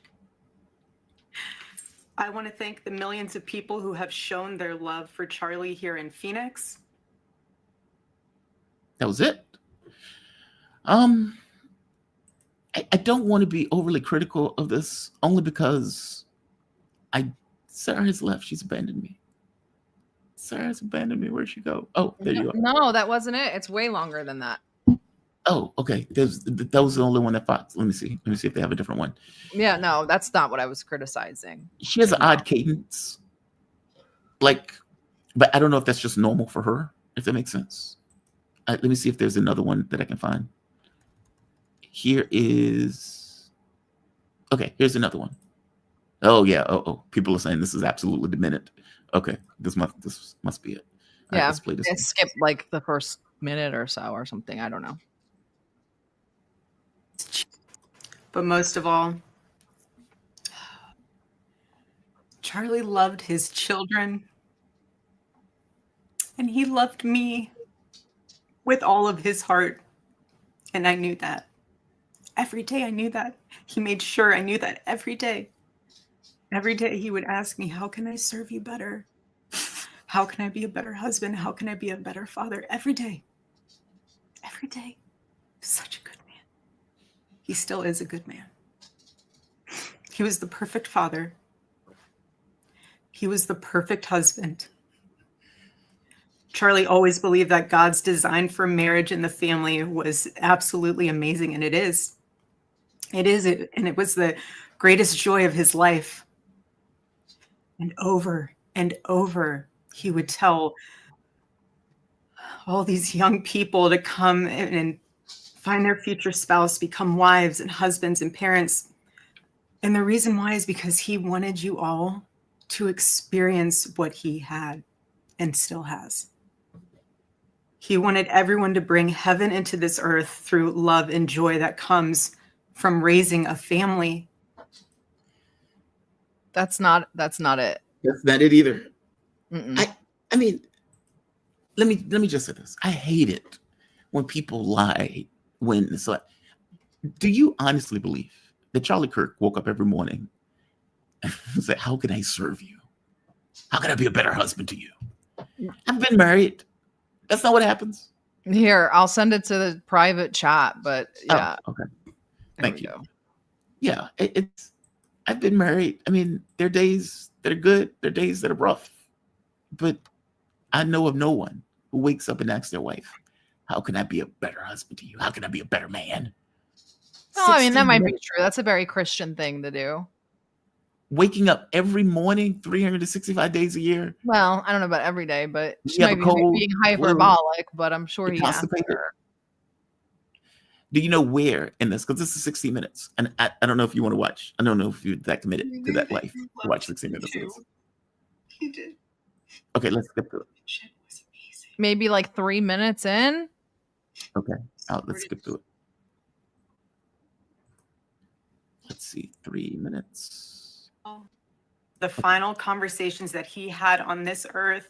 I want to thank the millions of people who have shown their love for Charlie here in Phoenix. That was it. I don't want to be overly critical of this, only because Sarah has left. She's abandoned me. Sarah has abandoned me. Where'd she go? Oh, there you are. No, that wasn't it. It's way longer than that. Oh, okay. That was the only one that fought. Let me see if they have a different one. Yeah, no, that's not what I was criticizing. She has an odd cadence. But I don't know if that's just normal for her, if that makes sense. Let me see if there's another one that I can find. Here's another one. Oh yeah. Oh, people are saying this is absolutely demented. Okay, this must be it. All right, let's play this. It skipped like the first minute or so or something. I don't know. But most of all, Charlie loved his children, and he loved me with all of his heart. And I knew that. Every day I knew that. He made sure I knew that every day. Every day he would ask me, how can I serve you better? How can I be a better husband? How can I be a better father? Every day. Every day. Such a good man. He still is a good man. He was the perfect father. He was the perfect husband. Charlie always believed that God's design for marriage and the family was absolutely amazing, and it is. It is, and it was the greatest joy of his life. And over, he would tell all these young people to come and find their future spouse, become wives and husbands and parents. And the reason why is because he wanted you all to experience what he had and still has. He wanted everyone to bring heaven into this earth through love and joy that comes from raising a family. That's not it. That's not it either. Mm-mm. I mean, let me just say this. I hate it when people lie. Do you honestly believe that Charlie Kirk woke up every morning and said, "How can I serve you? How can I be a better husband to you? I've been married." That's not what happens. Here, I'll send it to the private chat, but yeah. Oh, okay. There Thank we you. go. Yeah, I've been married. I mean, there are days that are good, there are days that are rough. But I know of no one who wakes up and asks their wife, "How can I be a better husband to you? How can I be a better man?" Oh, I mean, that 16 might be minutes. true. That's a very Christian thing to do. Waking up every morning, 365 days a year. Well, I don't know about every day, but she You have might a be cold, being flu, hyperbolic, but I'm sure you're he asked constipated. her. Do you know where in this? Because this is 60 minutes. And I don't know if you want to watch. I don't know if you're that committed to that life to watch 60 minutes of this. He did. Okay, let's skip to it. Shit was amazing. Maybe like 3 minutes in. Okay, let's skip to it. Let's see, 3 minutes. The final conversations that he had on this earth,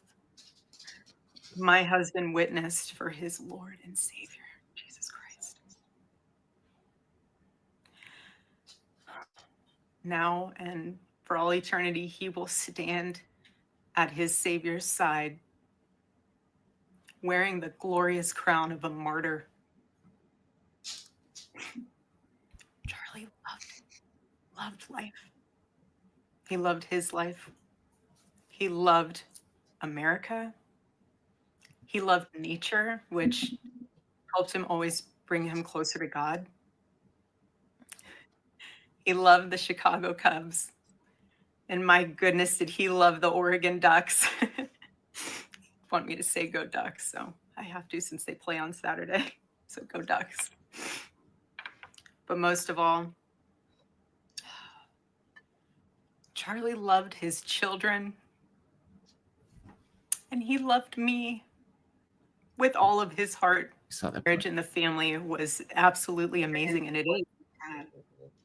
my husband witnessed for his Lord and Savior, Jesus Christ. Now and for all eternity, he will stand at his Savior's side, wearing the glorious crown of a martyr. Charlie loved life. He loved his life. He loved America. He loved nature, which helped him always bring him closer to God. He loved the Chicago Cubs. And my goodness, did he love the Oregon Ducks. Want me to say go Ducks, so I have to since they play on Saturday. So go Ducks. But most of all, Charlie loved his children. And he loved me with all of his heart. Saw that Marriage part. and the family was absolutely amazing, and it is.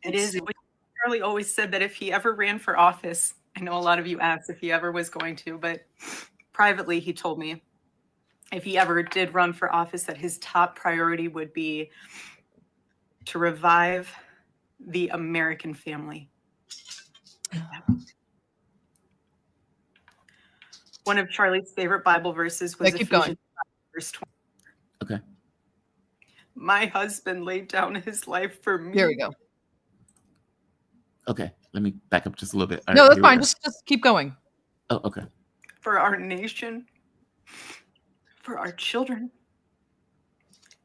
It is. Charlie always said that if he ever ran for office, I know a lot of you asked if he ever was going to, but privately he told me if he ever did run for office that his top priority would be to revive the American family. One of Charlie's favorite Bible verses was Keep going. Ephesians 5, verse 20. Okay. My husband laid down his life for me. Here we go. Okay, let me back up just a little bit. All No, right, that's here we fine. go. Just keep going. Oh, okay. For our nation, for our children.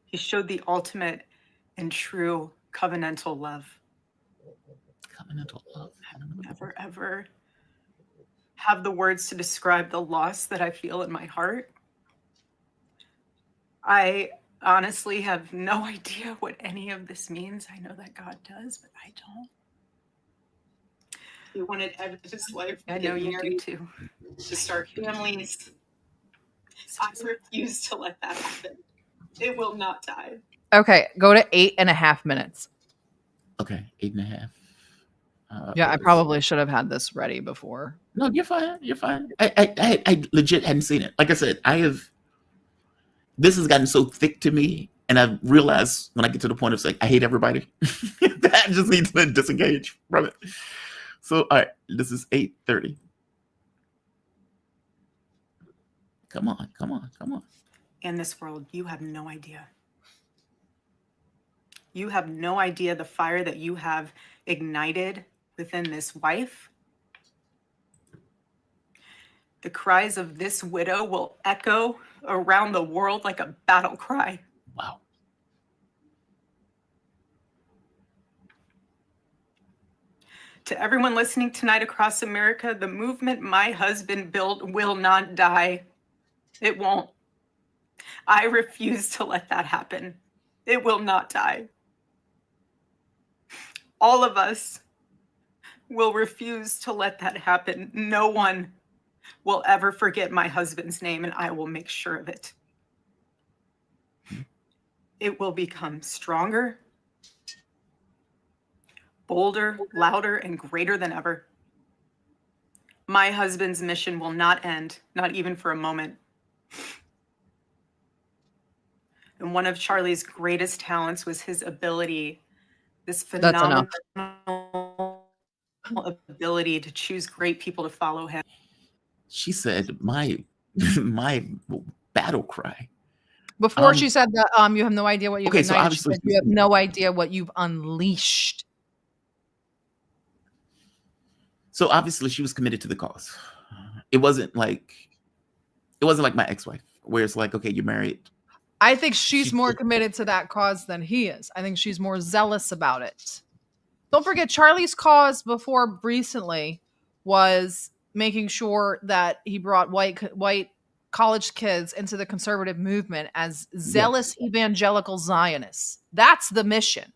He showed the ultimate and true covenantal love. Covenantal love. Ever have the words to describe the loss that I feel in my heart. I honestly have no idea what any of this means. I know that God does, but I don't. He wanted his life. I know you do too. To start families. I refuse to let that happen. It will not die. Okay, go to 8.5 minutes. Okay, 8.5. Yeah, I probably should have had this ready before. No, you're fine. You're fine. I legit hadn't seen it. Like I said, this has gotten so thick to me, and I've realized when I get to the point of saying I hate everybody, that I just need to disengage from it. So, all right, this is 8:30. Come on. In this world, you have no idea. You have no idea the fire that you have ignited within this wife. The cries of this widow will echo around the world like a battle cry. Wow. To everyone listening tonight across America, the movement my husband built will not die. It won't. I refuse to let that happen. It will not die. All of us will refuse to let that happen. No one will ever forget my husband's name, and I will make sure of it. It will become stronger, bolder, louder, and greater than ever. My husband's mission will not end, not even for a moment. And one of Charlie's greatest talents was his ability, this phenomenal ability to choose great people to follow him. She said, my battle cry. Before she said that, you have no idea what you've okay, so ignited. obviously You have no idea what you've unleashed. So obviously she was committed to the cause. It wasn't like my ex-wife, where it's like, okay, you're married. I think she's more committed to that cause than he is. I think she's more zealous about it. Don't forget, Charlie's cause before recently was making sure that he brought white college kids into the conservative movement as zealous evangelical Zionists. That's the mission.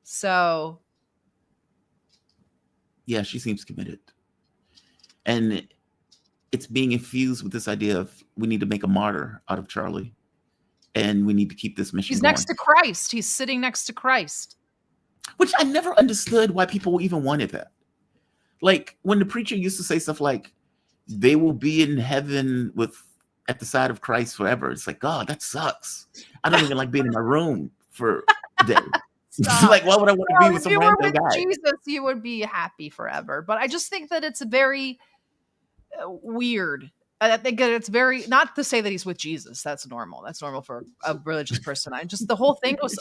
So, yeah, she seems committed. And it's being infused with this idea of we need to make a martyr out of Charlie. And we need to keep this mission he's going. next to Christ. He's sitting next to Christ. Which I never understood why people even wanted that. Like when the preacher used to say stuff like, they will be in heaven at the side of Christ forever. It's like, God, that sucks. I don't even like being in my room for a day. Like, why would I want to be with some random guy? If you were with Jesus, you would be happy forever. But I just think that it's very weird. I think that it's very, not to say that he's with Jesus. That's normal. That's normal for a religious person. The whole thing was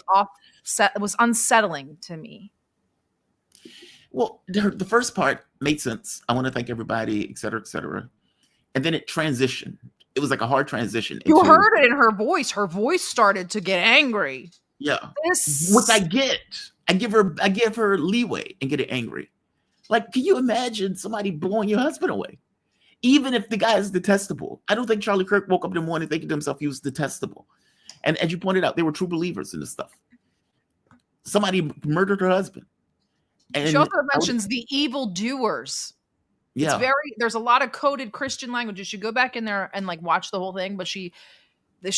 was unsettling to me. Well, the first part made sense. I want to thank everybody, et cetera, et cetera. And then it transitioned. It was like a hard transition. You heard it in her voice. Her voice started to get angry. Yeah. Which I get. I give her leeway and get it angry. Like, can you imagine somebody blowing your husband away? Even if the guy is detestable. I don't think Charlie Kirk woke up in the morning thinking to himself he was detestable. And as you pointed out, they were true believers in this stuff. Somebody murdered her husband. And she also mentions the evildoers. Yeah. There's a lot of coded Christian language. You should go back in there and like watch the whole thing. But she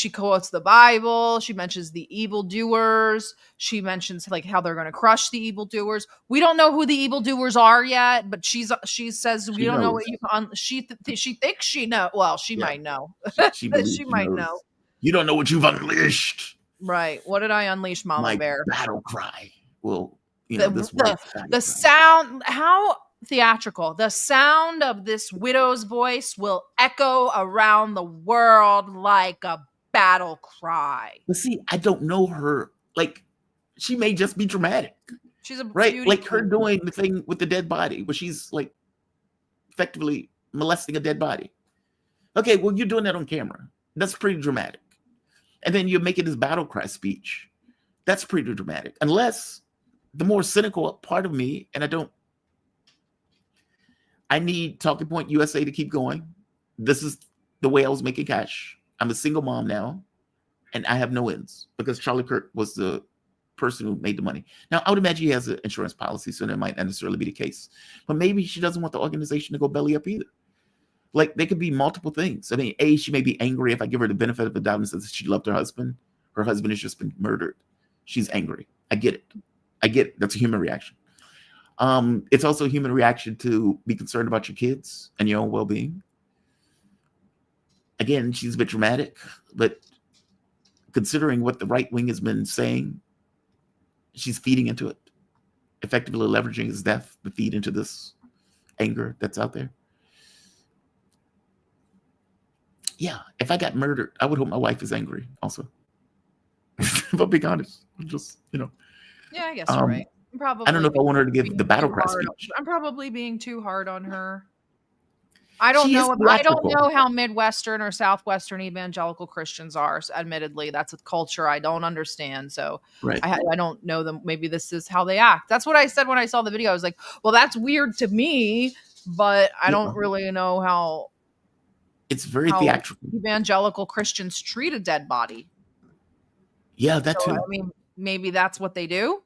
quotes the Bible. She mentions the evildoers. She mentions like how they're going to crush the evildoers. We don't know who the evildoers are yet, but she says we don't know what she thinks she know. Well, she might know. She might know. You don't know what you've unleashed. Right. What did I unleash, Mama My Bear? battle cry. Well, the sound, how theatrical. The sound of this widow's voice will echo around the world like a battle cry. But see, I don't know her. Like, she may just be dramatic. She's a right, like her doing the thing with the dead body, where she's like effectively molesting a dead body. Okay, well, you're doing that on camera. That's pretty dramatic. And then you're making this battle cry speech. That's pretty dramatic. Unless the more cynical part of me, and I need Talking Point USA to keep going. This is the way I was making cash. I'm a single mom now, and I have no ends because Charlie Kirk was the person who made the money. Now, I would imagine he has an insurance policy, so that might not necessarily be the case. But maybe she doesn't want the organization to go belly up either. Like, there could be multiple things. I mean, she may be angry if I give her the benefit of the doubt and says she loved her husband. Her husband has just been murdered. She's angry. I get it. That's a human reaction. It's also a human reaction to be concerned about your kids and your own well-being. Again, she's a bit dramatic, but considering what the right wing has been saying, she's feeding into it, effectively leveraging his death to feed into this anger that's out there. Yeah, if I got murdered, I would hope my wife is angry also. If I'm being honest, just, Yeah, I guess you're right. Probably I don't know if I want her to give being the battle too cry hard- speech. I'm probably being too hard on her. I don't She is know. I don't theatrical. know how Midwestern or Southwestern evangelical Christians are. So admittedly, that's a culture I don't understand. So Right. I don't know them. Maybe this is how they act. That's what I said when I saw the video. I was like, well, that's weird to me, but I don't really know how It's very theatrical. evangelical Christians treat a dead body. Yeah, that So, too. I mean, maybe that's what they do.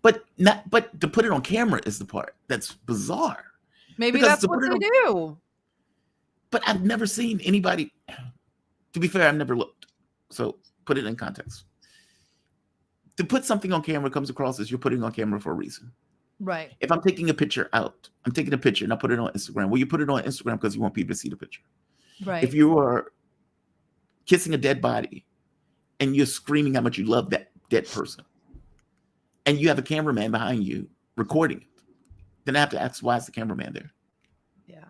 But to put it on camera is the part that's bizarre. Maybe Because that's to what put it they on- do. But I've never seen anybody. To be fair, I've never looked. So put it in context. To put something on camera comes across as you're putting it on camera for a reason. Right. If I'm taking a picture out, I'm taking a picture and I put it on Instagram. Well, you put it on Instagram because you want people to see the picture. Right. If you are kissing a dead body and you're screaming how much you love that dead person, and you have a cameraman behind you recording it, then I have to ask, why is the cameraman there? Yeah.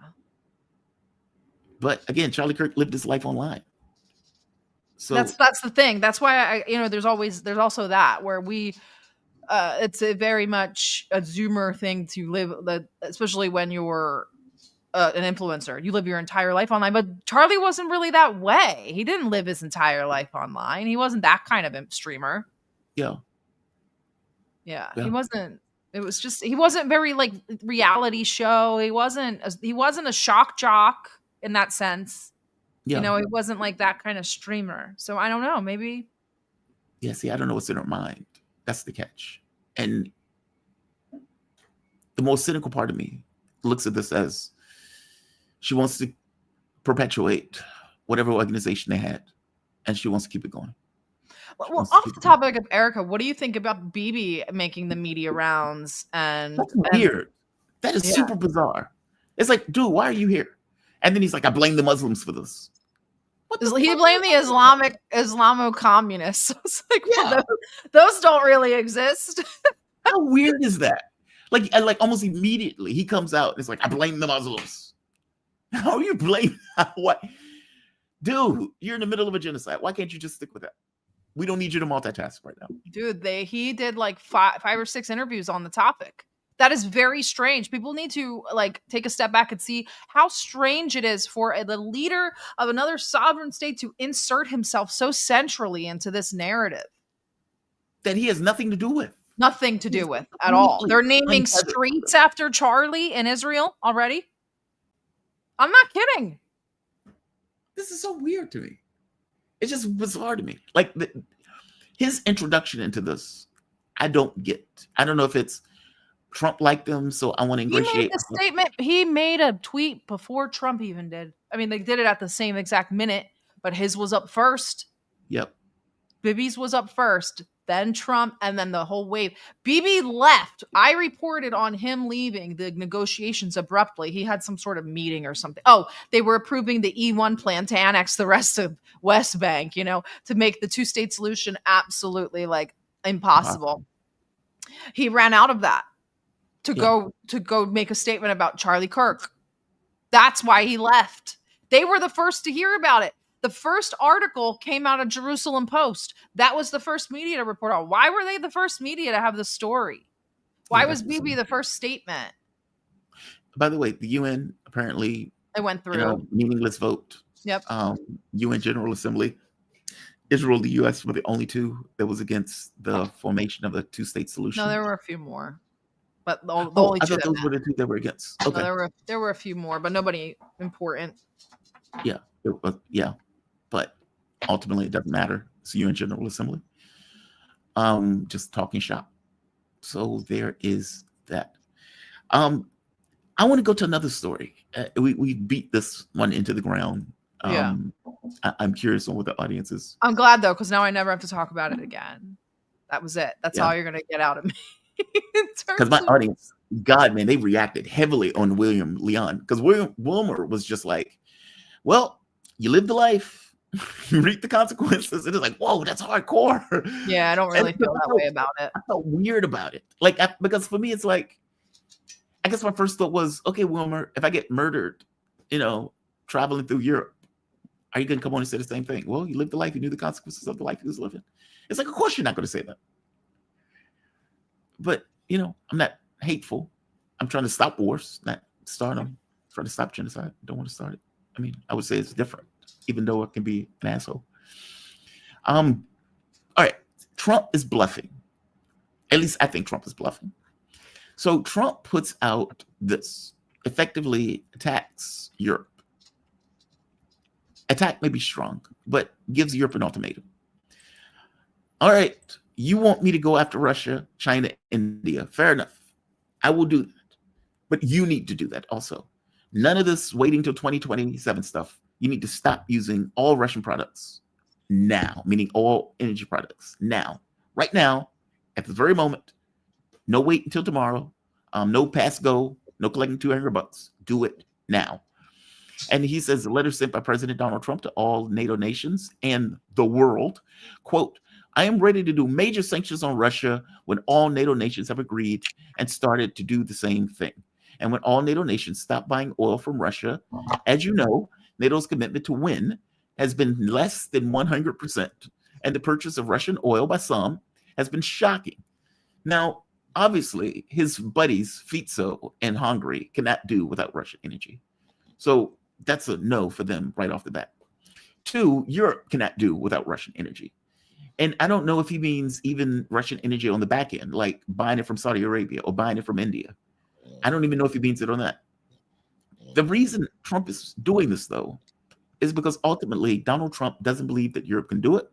But again, Charlie Kirk lived his life online. So That's the thing. That's why there's also that where it's a very much a Zoomer thing to live, especially when you're an influencer. You live your entire life online, but Charlie wasn't really that way. He didn't live his entire life online. He wasn't that kind of streamer. yeah. He wasn't. It was just he wasn't very like reality show. He wasn't a shock jock in that sense. Yeah. He wasn't like that kind of streamer. So I don't know. Maybe. Yeah, see, I don't know what's in her mind. That's the catch. And the most cynical part of me looks at this as she wants to perpetuate whatever organization they had, and she wants to keep it going. Well, off the topic of Erica, what do you think about BB making the media rounds? That's weird. That is super bizarre. It's like, dude, why are you here? And then he's like, I blame the Muslims for this. He blamed the Islamo-communists. It's like, well, those don't really exist. How weird is that? Like almost immediately he comes out and it's like, I blame the Muslims. How you blame what? Dude, you're in the middle of a genocide. Why can't you just stick with that? We don't need you to multitask right now. Dude, he did like five or six interviews on the topic. That is very strange. People need to like take a step back and see how strange it is for the leader of another sovereign state to insert himself so centrally into this narrative that he has nothing to do with. Nothing to do with at all. They're naming streets after Charlie in Israel already. I'm not kidding. This is so weird to me. It's just bizarre to me. Like his introduction into this, I don't get. I don't know if it's Trump liked him, so I want to ingratiate. He made the statement. He made a tweet before Trump even did. I mean, they did it at the same exact minute, but his was up first. Yep. Bibi's was up first, then Trump, and then the whole wave. Bibi left. I reported on him leaving the negotiations abruptly. He had some sort of meeting or something. Oh, they were approving the E1 plan to annex the rest of West Bank, to make the two-state solution absolutely like impossible. He ran out of that to go make a statement about Charlie Kirk. That's why he left. They were the first to hear about it. The first article came out of Jerusalem Post. That was the first media to report on. Why were they the first media to have the story? Why was Bibi the first statement? By the way, the UN apparently it went through meaningless vote. Yep. UN General Assembly. Israel, the US were the only two that was against the formation of a two-state solution. No, there were a few more. But the I only thought those were the two that were against. Okay. No, there were a few more, but nobody important. Yeah. But ultimately it doesn't matter. It's the UN General Assembly. Just talking shop. So there is that. I want to go to another story. We beat this one into the ground. I'm curious on what the audience is. I'm glad though, because now I never have to talk about it again. That was it. That's all you're gonna get out of me. Because my audience, God, man, they reacted heavily on William Leon. Because Wilmer was just like, well, you live the life, you reap the consequences. It is like, whoa, that's hardcore. Yeah, I don't really feel that way about it. I felt weird about it. Like, because for me, it's like, I guess my first thought was, okay, Wilmer, if I get murdered, traveling through Europe, are you going to come on and say the same thing? Well, you lived the life, you knew the consequences of the life you was living. It's like, of course you're not going to say that. But I'm not hateful. I'm trying to stop wars, not start them. Trying to stop genocide. Don't want to start it. I mean, I would say it's different, even though it can be an asshole. All right. Trump is bluffing. At least I think Trump is bluffing. So Trump puts out this, effectively attacks Europe. Attack may be strong, but gives Europe an ultimatum. All right, you want me to go after Russia, China, India. Fair enough. I will do that. But you need to do that also. None of this waiting till 2027 stuff. You need to stop using all Russian products now, meaning all energy products now. Right now, at this very moment. No wait until tomorrow. No pass go. No collecting $200. Do it now. And he says a letter sent by President Donald Trump to all NATO nations and the world, quote, I am ready to do major sanctions on Russia when all NATO nations have agreed and started to do the same thing. And when all NATO nations stop buying oil from Russia, as you know, NATO's commitment to win has been less than 100%. And the purchase of Russian oil by some has been shocking. Now, obviously, his buddies, Fico and Hungary, cannot do without Russian energy. So that's a no for them right off the bat. 2, Europe cannot do without Russian energy. And I don't know if he means even Russian energy on the back end, like buying it from Saudi Arabia or buying it from India. I don't even know if he means it on that. The reason Trump is doing this, though, is because ultimately Donald Trump doesn't believe that Europe can do it.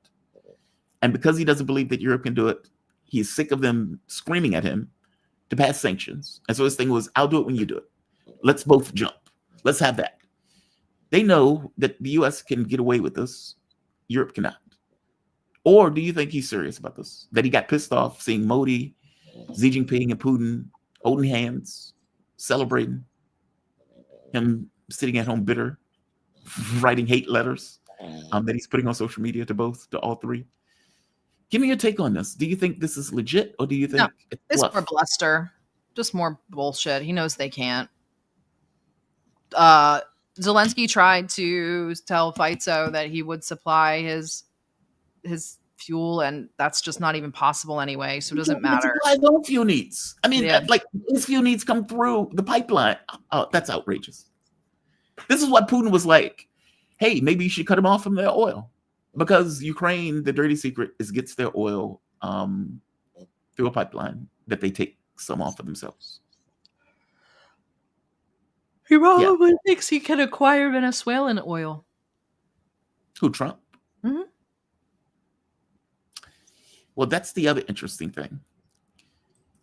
And because he doesn't believe that Europe can do it, he's sick of them screaming at him to pass sanctions. And so his thing was, I'll do it when you do it. Let's both jump. Let's have that. They know that the U.S. can get away with this. Europe cannot. Or do you think he's serious about this? That he got pissed off seeing Modi, Xi Jinping, and Putin holding hands, celebrating, him sitting at home bitter, writing hate letters that he's putting on social media to all three? Give me your take on this. Do you think this is legit, or do you think it's more bluster, just more bullshit? He knows they can't. Zelensky tried to tell Fico that he would supply his fuel, and that's just not even possible anyway. So it doesn't matter. Supply no fuel needs. I mean, like his fuel needs come through the pipeline. Oh, that's outrageous. This is what Putin was like. Hey, maybe you should cut them off from their oil. Because Ukraine, the dirty secret is gets their oil through a pipeline that they take some off for themselves. He probably thinks he can acquire Venezuelan oil. Who, Trump? Mm-hmm. Well, that's the other interesting thing.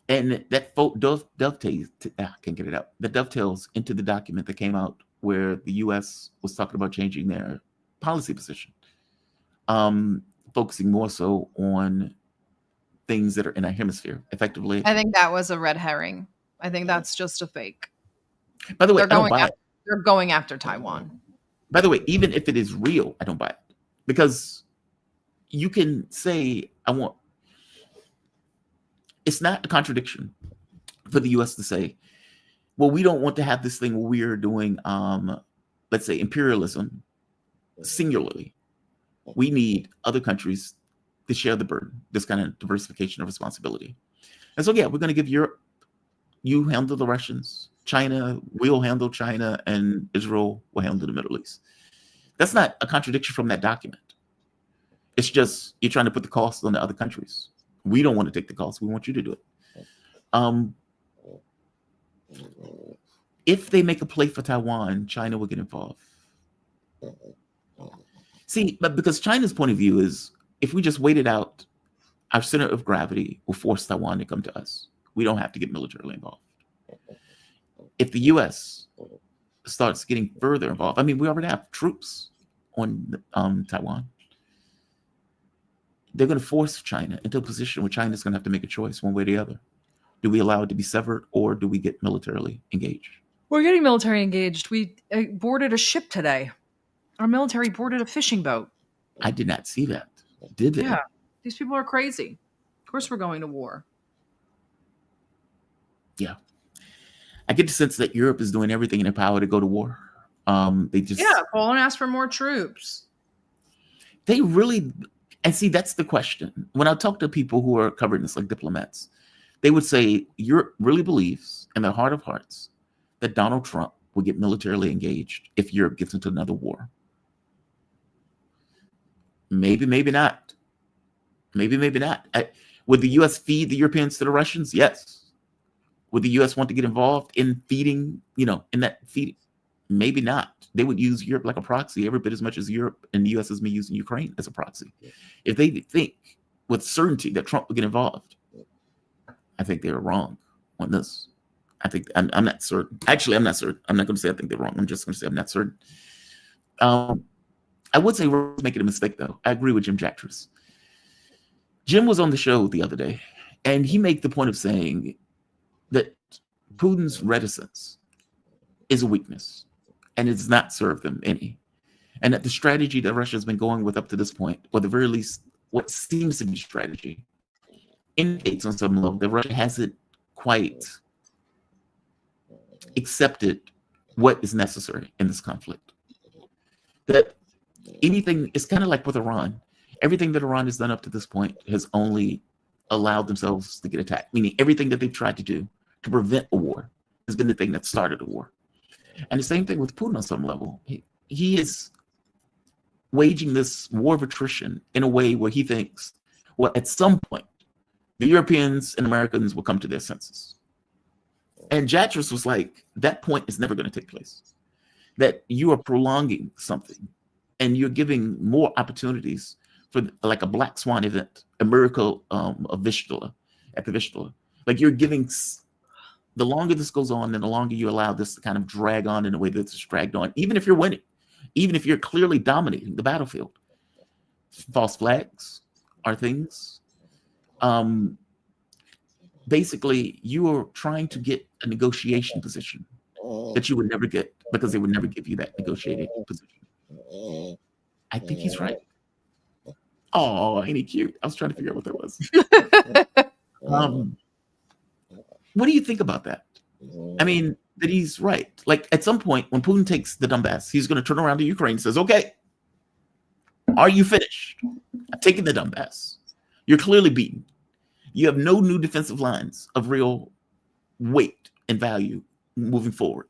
And that dovetails, I can't get it out. That dovetails into the document that came out where the U.S. was talking about changing their policy position. Focusing more so on things that are in our hemisphere, effectively. I think that was a red herring. I think that's just a fake. By the way, they're going after Taiwan. By the way, even if it is real, I don't buy it. Because you can say, it's not a contradiction for the U.S. to say, well, we don't want to have this thing where we are doing, let's say, imperialism singularly. We need other countries to share the burden, this kind of diversification of responsibility. And so, we're going to give Europe, you handle the Russians, China, we'll handle China, and Israel will handle the Middle East. That's not a contradiction from that document. It's just you're trying to put the cost on the other countries. We don't want to take the cost. We want you to do it. If they make a play for Taiwan, China will get involved. See, but because China's point of view is, if we just wait it out, our center of gravity will force Taiwan to come to us. We don't have to get militarily involved. If the U.S. starts getting further involved, I mean, we already have troops on Taiwan. They're going to force China into a position where China's going to have to make a choice one way or the other. Do we allow it to be severed, or do we get militarily engaged? We're getting military engaged. We boarded a ship today. Our military boarded a fishing boat. I did not see that. Did they? Yeah. These people are crazy. Of course we're going to war. Yeah. I get the sense that Europe is doing everything in their power to go to war. They just call and ask for more troops. They really, and see, that's the question. When I talk to people who are covering this, like diplomats, they would say Europe really believes in their heart of hearts that Donald Trump will get militarily engaged if Europe gets into another war. Maybe, maybe not. Maybe, maybe not. Would the U.S. feed the Europeans to the Russians? Yes. Would the U.S. want to get involved in feeding, in that feeding? Maybe not. They would use Europe like a proxy every bit as much as Europe and the U.S. has been using Ukraine as a proxy. If they think with certainty that Trump would get involved, I think they were wrong on this. I'm not certain. Actually, I'm not certain. I'm not going to say I think they're wrong. I'm just going to say I'm not certain. I would say we're making a mistake, though. I agree with Jim Jactris. Jim was on the show the other day, and he made the point of saying that Putin's reticence is a weakness, and it does not serve them any. And that the strategy that Russia has been going with up to this point, or at the very least, what seems to be strategy, indicates on some level that Russia hasn't quite accepted what is necessary in this conflict. That anything is kind of like with Iran. Everything that Iran has done up to this point has only allowed themselves to get attacked, meaning everything that they've tried to do to prevent a war has been the thing that started a war. And the same thing with Putin on some level. He is waging this war of attrition in a way where he thinks, well, at some point, the Europeans and Americans will come to their senses. And Jatras was like, that point is never going to take place. That you are prolonging something and you're giving more opportunities for like a black swan event, a miracle of Vistula, at the Vistula. Like you're giving, the longer this goes on, then the longer you allow this to kind of drag on in a way that's dragged on, even if you're winning, even if you're clearly dominating the battlefield. False flags are things. Basically, you are trying to get a negotiation position that you would never get because they would never give you that negotiating position. I think he's right. Oh, ain't he cute? I was trying to figure out what that was. What do you think about that? I mean, that he's right. Like at some point when Putin takes the Donbass, he's going to turn around to Ukraine and says, okay, are you finished? I've taken the Donbass. You're clearly beaten. You have no new defensive lines of real weight and value moving forward.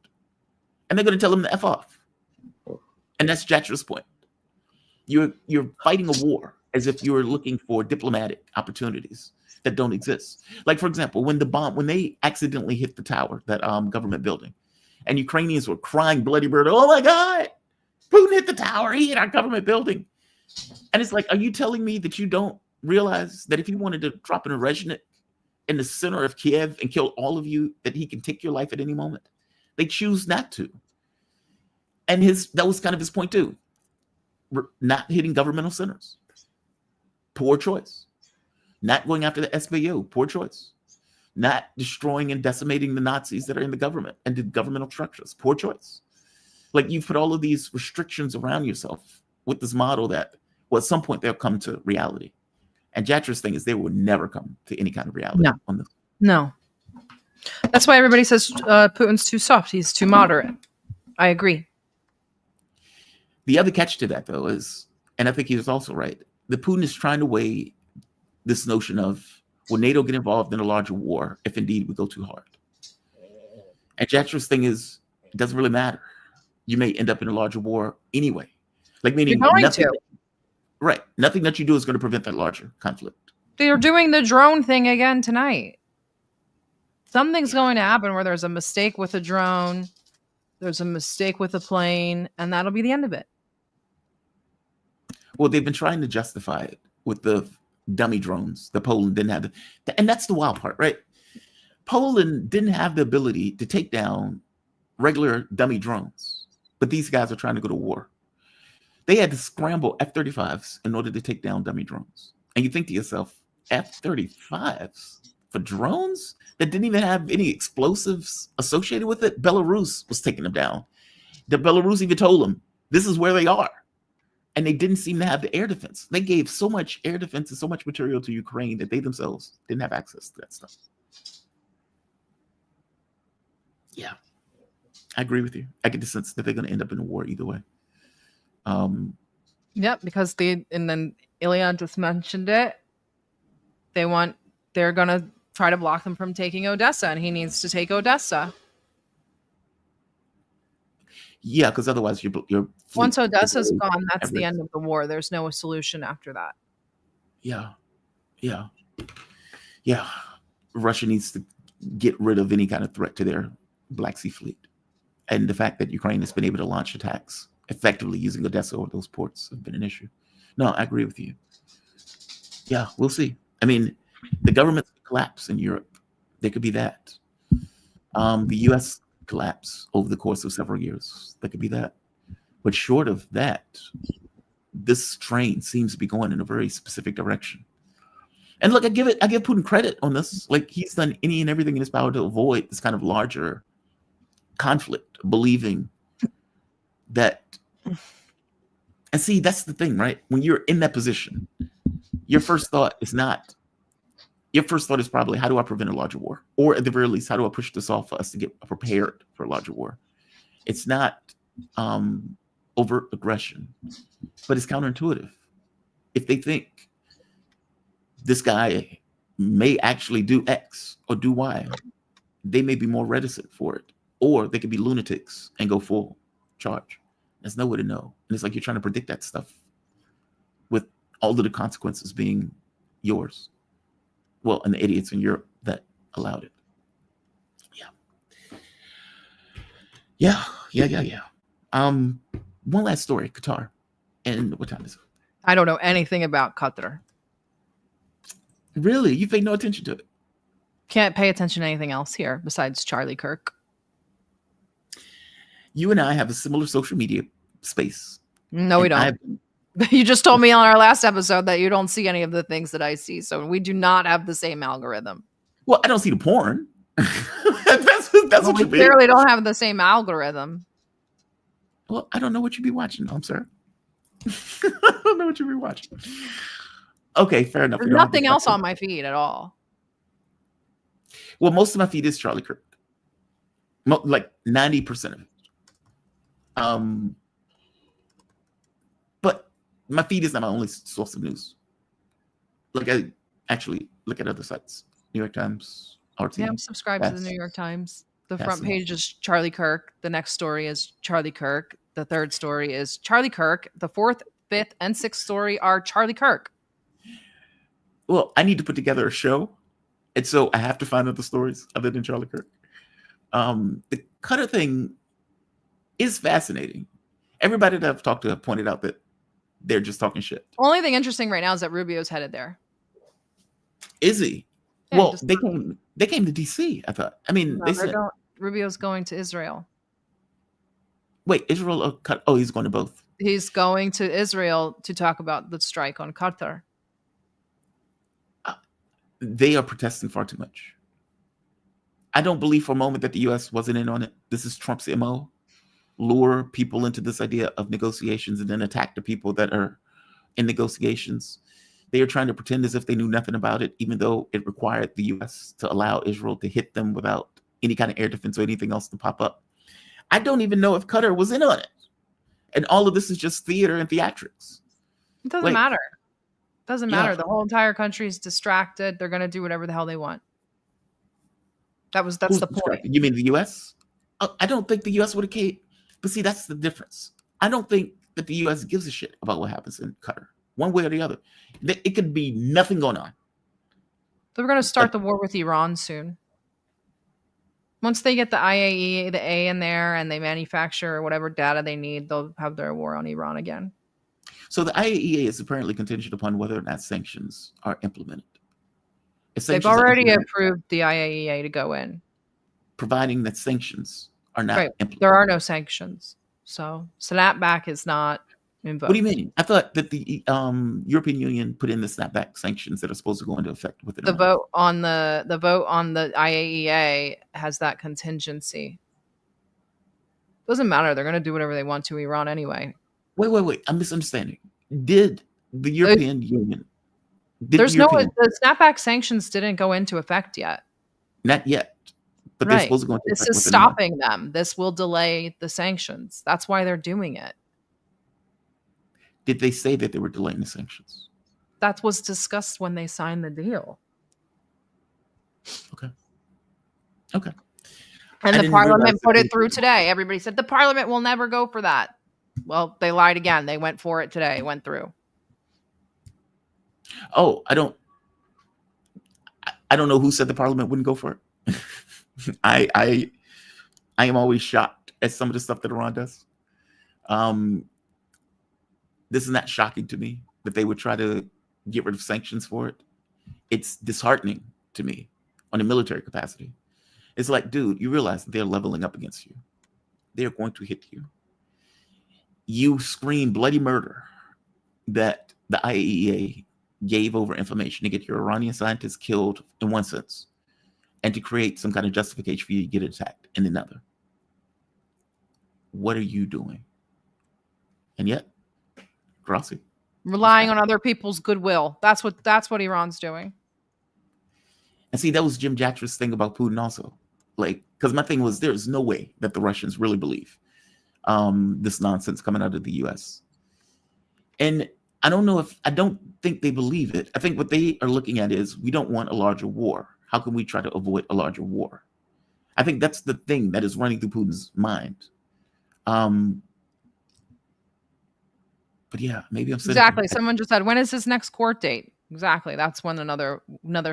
And they're going to tell him to F off. And that's Jatra's point. You're fighting a war as if you're looking for diplomatic opportunities that don't exist. Like, for example, when they accidentally hit the tower, that government building, and Ukrainians were crying bloody murder, oh my God, Putin hit the tower, he hit our government building. And it's like, are you telling me that you don't realize that if he wanted to drop an Rezhnik in the center of Kiev and kill all of you, that he can take your life at any moment? They choose not to. And that was kind of his point too. Not hitting governmental centers. Poor choice. Not going after the SBO. Poor choice. Not destroying and decimating the Nazis that are in the government and the governmental structures. Poor choice. Like you've put all of these restrictions around yourself with this model that, well, at some point they'll come to reality. And Jatra's thing is they will never come to any kind of reality on this. No. That's why everybody says Putin's too soft. He's too moderate. I agree. The other catch to that, though, is, and I think he was also right, that Putin is trying to weigh this notion of, will NATO get involved in a larger war if indeed we go too hard? And Jatra's thing is, it doesn't really matter. You may end up in a larger war anyway. Like meaning nothing that you do is going to prevent that larger conflict. They're doing the drone thing again tonight. Something's going to happen where there's a mistake with a drone, there's a mistake with a plane, and that'll be the end of it. Well, they've been trying to justify it with the dummy drones that Poland didn't have. And that's the wild part, right? Poland didn't have the ability to take down regular dummy drones, but these guys are trying to go to war. They had to scramble F-35s in order to take down dummy drones. And you think to yourself, F-35s for drones that didn't even have any explosives associated with it? Belarus was taking them down. The Belarus even told them, this is where they are. And they didn't seem to have the air defense. They gave so much air defense and so much material to Ukraine that they themselves didn't have access to that stuff. Yeah, I agree with you. I get the sense that they're going to end up in a war either way. Yep, because and then Ilya just mentioned it. They're gonna try to block them from taking Odessa, and he needs to take Odessa. Yeah, because otherwise your Once fleet is Odessa's always gone, that's at the risk. end of the war. There's no solution after that. Yeah, yeah, yeah. Russia needs to get rid of any kind of threat to their Black Sea fleet, and the fact that Ukraine has been able to launch attacks effectively using Odessa or those ports have been an issue. No, I agree with you. Yeah, we'll see. I mean, the government collapse in Europe. There could be that. The U.S. collapse over the course of several years. There could be that. But short of that, this train seems to be going in a very specific direction. And look, I give Putin credit on this. Like, he's done any and everything in his power to avoid this kind of larger conflict, believing that. And see, that's the thing, right? When you're in that position, your first thought is probably, how do I prevent a larger war? Or at the very least, how do I push this off for us to get prepared for a larger war? It's not overt aggression, but it's counterintuitive. If they think this guy may actually do X or do Y, they may be more reticent for it. Or they could be lunatics and go full charge. There's no way to know. And it's like you're trying to predict that stuff with all of the consequences being yours. Well, and the idiots in Europe that allowed it. Yeah. One last story, Qatar. And what time is it? I don't know anything about Qatar. Really? You pay no attention to it? Can't pay attention to anything else here besides Charlie Kirk. You and I have a similar social media space. No, we don't. You just told me on our last episode that you don't see any of the things that I see. So we do not have the same algorithm. Well, I don't see the porn. that's what you clearly don't have the same algorithm. Well, I don't know what you'd be watching. I'm sorry. I don't know what you'd be watching. Okay, fair enough. There's nothing else on my feed at all. Well, most of my feed is Charlie Kirk. Like 90% of it. But my feed is not my only source of news. Like, I actually look at other sites. New York Times, RT. Yeah, I'm subscribed to the New York Times. The front page is Charlie Kirk. The next story is Charlie Kirk. The third story is Charlie Kirk. The fourth, fifth, and sixth story are Charlie Kirk. Well, I need to put together a show. And so I have to find other stories other than Charlie Kirk. The Qatar thing is fascinating. Everybody that I've talked to have pointed out that they're just talking shit. Only thing interesting right now is that Rubio's headed there. Is he? Yeah, well, they came to DC, I thought. I mean, no, they said Rubio's going to Israel. Wait, Israel or Qatar? Oh, he's going to both. He's going to Israel to talk about the strike on Qatar. They are protesting far too much. I don't believe for a moment that the U.S. wasn't in on it. This is Trump's MO. Lure people into this idea of negotiations and then attack the people that are in negotiations. They are trying to pretend as if they knew nothing about it, even though it required the U.S. to allow Israel to hit them without any kind of air defense or anything else to pop up. I don't even know if Qatar was in on it. And all of this is just theater and theatrics. It doesn't matter. It doesn't matter. The whole entire country is distracted. They're going to do whatever the hell they want. That's the point. You mean the U.S.? I don't think the U.S. would have cared. But see, that's the difference. I don't think that the U.S. gives a shit about what happens in Qatar, one way or the other. It could be nothing going on. They're going to start the war with Iran soon. Once they get the IAEA, the A in there, and they manufacture whatever data they need, they'll have their war on Iran again. So the IAEA is apparently contingent upon whether or not sanctions are implemented. They've already approved the IAEA to go in. Providing that sanctions are not implemented. There are no sanctions. So snapback is not invoked. What do you mean? I thought that the European Union put in the snapback sanctions that are supposed to go into effect within the vote on the IAEA has that contingency. Doesn't matter. They're going to do whatever they want to Iran anyway. Wait. I'm misunderstanding. Did the European Union? The snapback sanctions didn't go into effect yet. Not yet. But they're supposed to go into effect. This is stopping them. This will delay the sanctions. That's why they're doing it. Did they say that they were delaying the sanctions? That was discussed when they signed the deal. Okay. Okay. And I the didn't realize parliament that put they- it through today. Everybody said the parliament will never go for that. Well, they lied again. They went for it today. It went through. Oh, I don't know who said the parliament wouldn't go for it. I am always shocked at some of the stuff that Iran does. This is not shocking to me that they would try to get rid of sanctions for it. It's disheartening to me on a military capacity. It's like, dude, you realize they're leveling up against you. They're going to hit you. You scream bloody murder that the IAEA gave over information to get your Iranian scientists killed in one sense and to create some kind of justification for you to get attacked in another. What are you doing? And yet, Grassi. Relying on other people's goodwill. That's what Iran's doing. And see, that was Jim Jatcher's thing about Putin also. Like, because my thing was, there's no way that the Russians really believe this nonsense coming out of the US. And I don't think they believe it. I think what they are looking at is, we don't want a larger war. How can we try to avoid a larger war? I think that's the thing that is running through Putin's mind. But yeah, maybe I'm saying Exactly. Someone just said, when is his next court date? Exactly. That's when another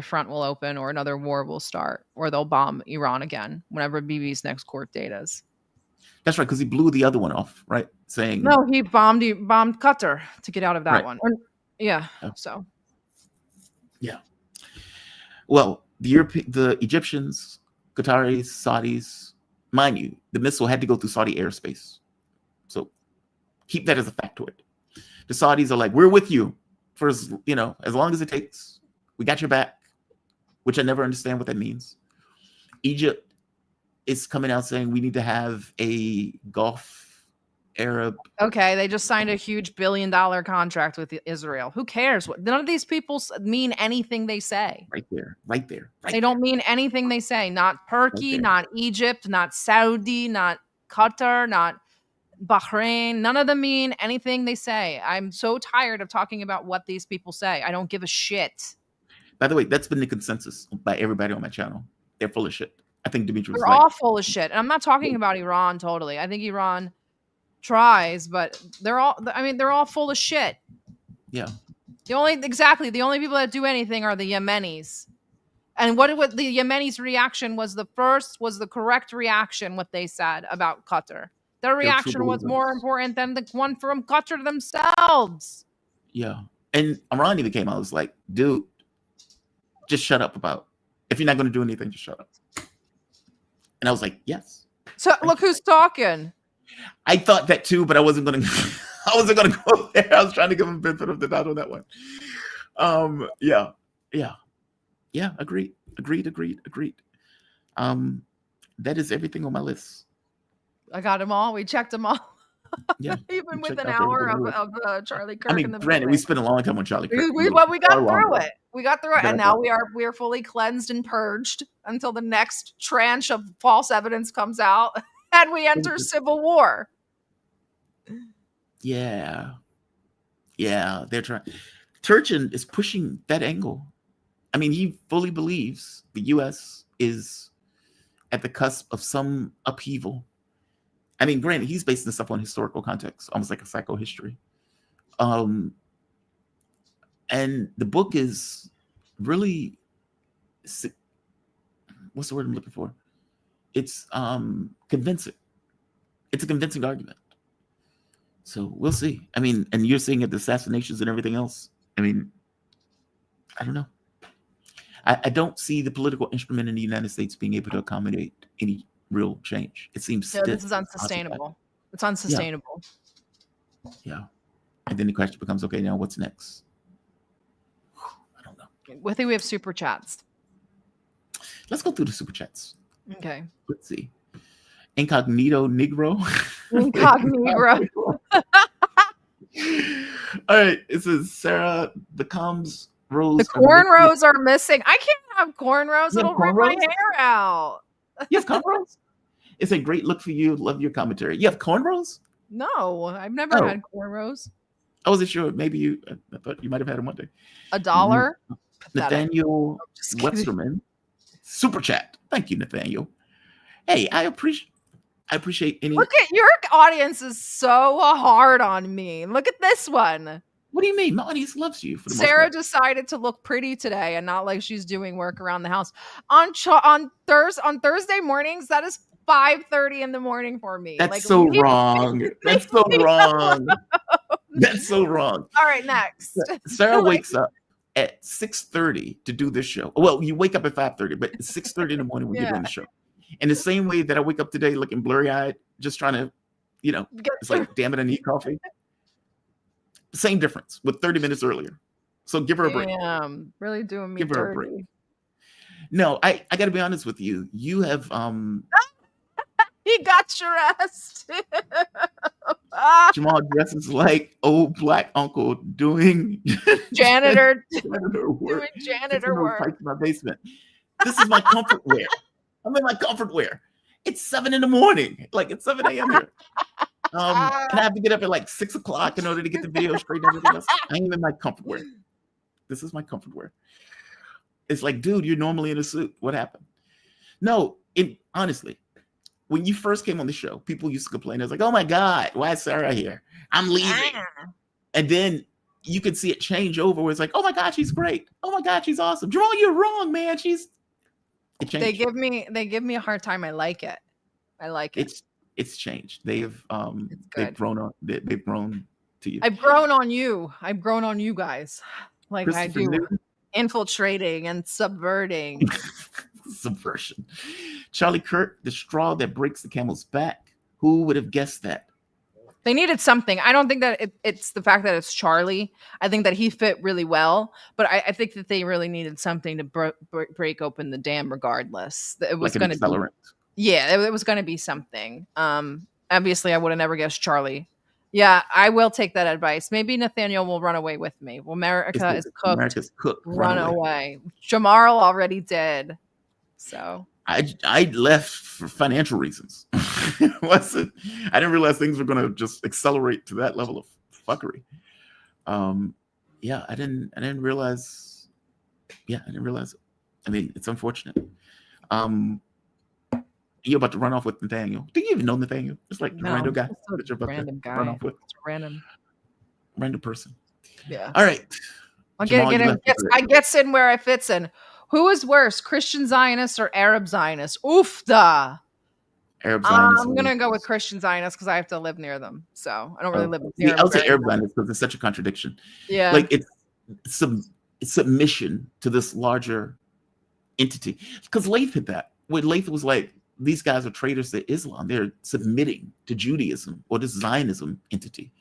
front will open or another war will start, or they'll bomb Iran again, whenever Bibi's next court date is. That's right, because he blew the other one off, right? Saying no, he bombed Qatar to get out of that right. one. Yeah. Oh. So. Yeah. Well, the Egyptians, Qataris, Saudis, mind you, the missile had to go through Saudi airspace. So keep that as a factoid. The Saudis are like, we're with you for as long as it takes. We got your back, which I never understand what that means. Egypt is coming out saying we need to have a Gulf Arab. Okay, they just signed a huge $1 billion contract with Israel. Who cares? None of these people mean anything they say. Right there. They don't mean anything they say. Not Turkey, not Egypt, not Saudi, not Qatar, not Bahrain. None of them mean anything they say. I'm so tired of talking about what these people say. I don't give a shit. By the way, that's been the consensus by everybody on my channel. They're full of shit. I think Dimitri was They're all full of shit. And I'm not talking about Iran totally. I think Iran tries, but they're all full of shit. Yeah. The only people that do anything are the Yemenis. And what the Yemenis' reaction was the correct reaction, what they said about Qatar. Their reaction was more important than the one from Qatar themselves. Yeah. And Iran even came out, was like, dude, just shut up if you're not going to do anything, just shut up. And I was like, yes. So look who's talking. I thought that too, but I wasn't going to go there. I was trying to give him a benefit of the doubt on that one. Yeah. Agreed. That is everything on my list. I got them all. We checked them all. Yeah. Even with an hour of Charlie Kirk in the granted, we spent a long time on Charlie Kirk. We got through it. We got through it, and now we are fully cleansed and purged until the next tranche of false evidence comes out, and we enter civil war. Yeah, they're trying. Turchin is pushing that angle. I mean, he fully believes the U.S. is at the cusp of some upheaval. I mean, granted, he's basing this stuff on historical context, almost like a psychohistory. And the book is really, what's the word I'm looking for? It's convincing. It's a convincing argument. So we'll see. I mean, and you're seeing it, the assassinations and everything else. I mean, I don't know. I don't see the political instrument in the United States being able to accommodate any real change. It seems this is unsustainable. It's unsustainable. Yeah. And then the question becomes, okay, now what's next? I don't know. I think we have super chats. Let's go through the super chats. Okay. Let's see. Incognito Negro. Incognito. All right. It says Sarah, the comms rows. The cornrows are missing. I can't have cornrows. It'll rip my hair out. You have cornrows? It's a great look for you. Love your commentary. You have cornrows? No, I've never had cornrows. I wasn't sure. Maybe I thought you might have had them one day. $1? Nathaniel Westerman super chat. Thank you, Nathaniel. Hey, I appreciate any. Look at your audience is so hard on me. Look at this one. What do you mean? My audience loves you. For the Sarah most part. decided to look pretty today and not like she's doing work around the house. On Thursday mornings, that is 5:30 in the morning for me. That's like, so wrong. That's so wrong. That's so wrong. All right, next. Sarah wakes up at 6:30 to do this show. Well, you wake up at 5:30, but it's 6:30 in the morning when you're doing the show. In the same way that I wake up today looking blurry-eyed, just trying to, it's like, damn it, I need coffee. Same difference with 30 minutes earlier. So give her a break. Damn, really doing me Give her dirty. a break. No, I got to be honest with you. You have He got dressed. Jamal dresses like old black uncle doing janitor work. Doing janitor work. In my basement. This is my comfort wear. I'm in my comfort wear. It's 7 in the morning. Like it's 7 a.m. here. And I have to get up at like 6 o'clock in order to get the video straight and everything else. I am in my comfort wear. This is my comfort wear. It's like, dude, you're normally in a suit. What happened? No, honestly, when you first came on the show, people used to complain. I was like, oh my God, why is Sarah here? I'm leaving. And then you could see it change over where it's like, oh my God, she's great. Oh my God, she's awesome. Jamal, you're wrong, man. It changed. They give me a hard time. I like it. It's changed. They've grown on. They've grown to you. I've grown on you. I've grown on you guys. Like I do. Newton? Infiltrating and subverting. Subversion. Charlie Kirk, the straw that breaks the camel's back. Who would have guessed that? They needed something. I don't think that it's the fact that it's Charlie. I think that he fit really well, but I think that they really needed something to break open the dam regardless. It was like going to be. Yeah, it was going to be something. Obviously, I would have never guessed Charlie. Yeah, I will take that advice. Maybe Nathaniel will run away with me. Well, America is cooked. America's cooked. Run away. Jamal already did. So I left for financial reasons. I didn't realize things were going to just accelerate to that level of fuckery. Yeah, I didn't realize. Yeah, I didn't realize it. I mean, it's unfortunate. You're about to run off with Nathaniel. Do you even know Nathaniel? It's like a random guy that you're about random to guy. run off with. It's random person. Yeah. All right. I gets in where I fits in. Who is worse, Christian Zionists or Arab Zionists? Oofda. Arab Zionists. I'm gonna go with Christian Zionists because I have to live near them. So I don't really live near them. I'll say Arab Zionists because it's such a contradiction. Yeah. Like it's submission to this larger entity. Because Lath hit that. When Lath was like, these guys are traitors to Islam. They're submitting to Judaism or this Zionism entity,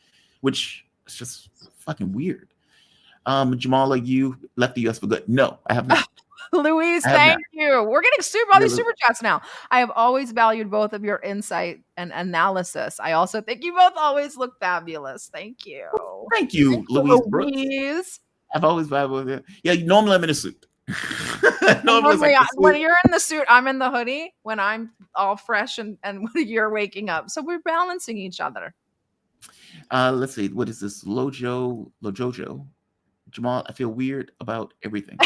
which is just fucking weird. Jamal, like you left the US for good. No, I have not. Louise, thank you. We're getting all these super chats now. I have always valued both of your insight and analysis. I also think you both always look fabulous. Thank you. Thank you, Louise Brooks. I've always valued it. Yeah, normally I'm in a suit. Normally, when you're in the suit, I'm in the hoodie. When I'm all fresh and you're waking up, so we're balancing each other. Let's see. What is this? Lojojo. Jamal, I feel weird about everything.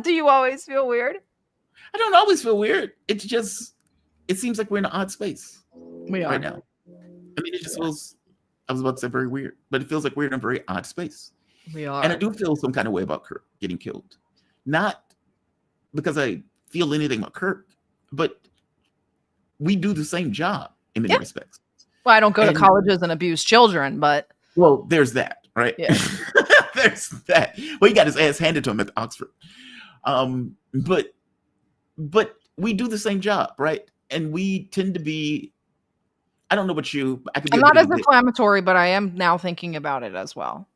Do you always feel weird? I don't always feel weird. It's just, it seems like we're in an odd space right now. I mean, it just feels, I was about to say very weird, but it feels like we're in a very odd space. We are. And I do feel some kind of way about Kirk getting killed. Not because I feel anything about Kirk, but we do the same job in many respects. Well, I don't go to colleges and abuse children, but. Well, there's that, right? Yeah. There's that. Well, he got his ass handed to him at Oxford. But we do the same job, right? And we tend to be, I don't know about you. I'm not as inflammatory, but I am now thinking about it as well.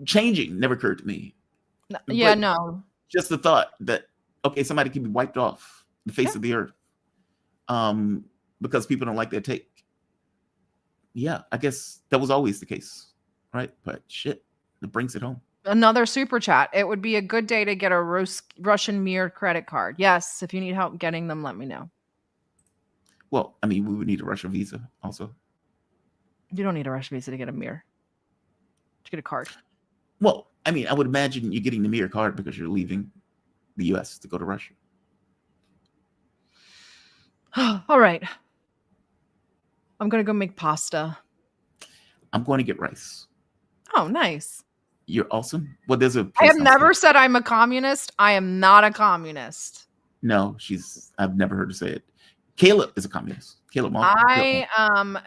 Changing never occurred to me. Yeah, no. Just the thought that, okay, somebody can be wiped off the face of the earth because people don't like their take. Yeah, I guess that was always the case, right? But shit, it brings it home. Another super chat. It would be a good day to get a Russian Mir credit card. Yes, if you need help getting them, let me know. Well, I mean, we would need a Russian visa also. You don't need a Russian visa to get a Mir. To get a card. Well, I mean, I would imagine you're getting the Mir card because you're leaving the U.S. to go to Russia. All right. I'm going to go make pasta. I'm going to get rice. Oh, nice. You're awesome. Well, there's a I place have never downstairs. said I'm a communist. I am not a communist. No, I've never heard her say it. Caleb is a communist. Caleb Malton. I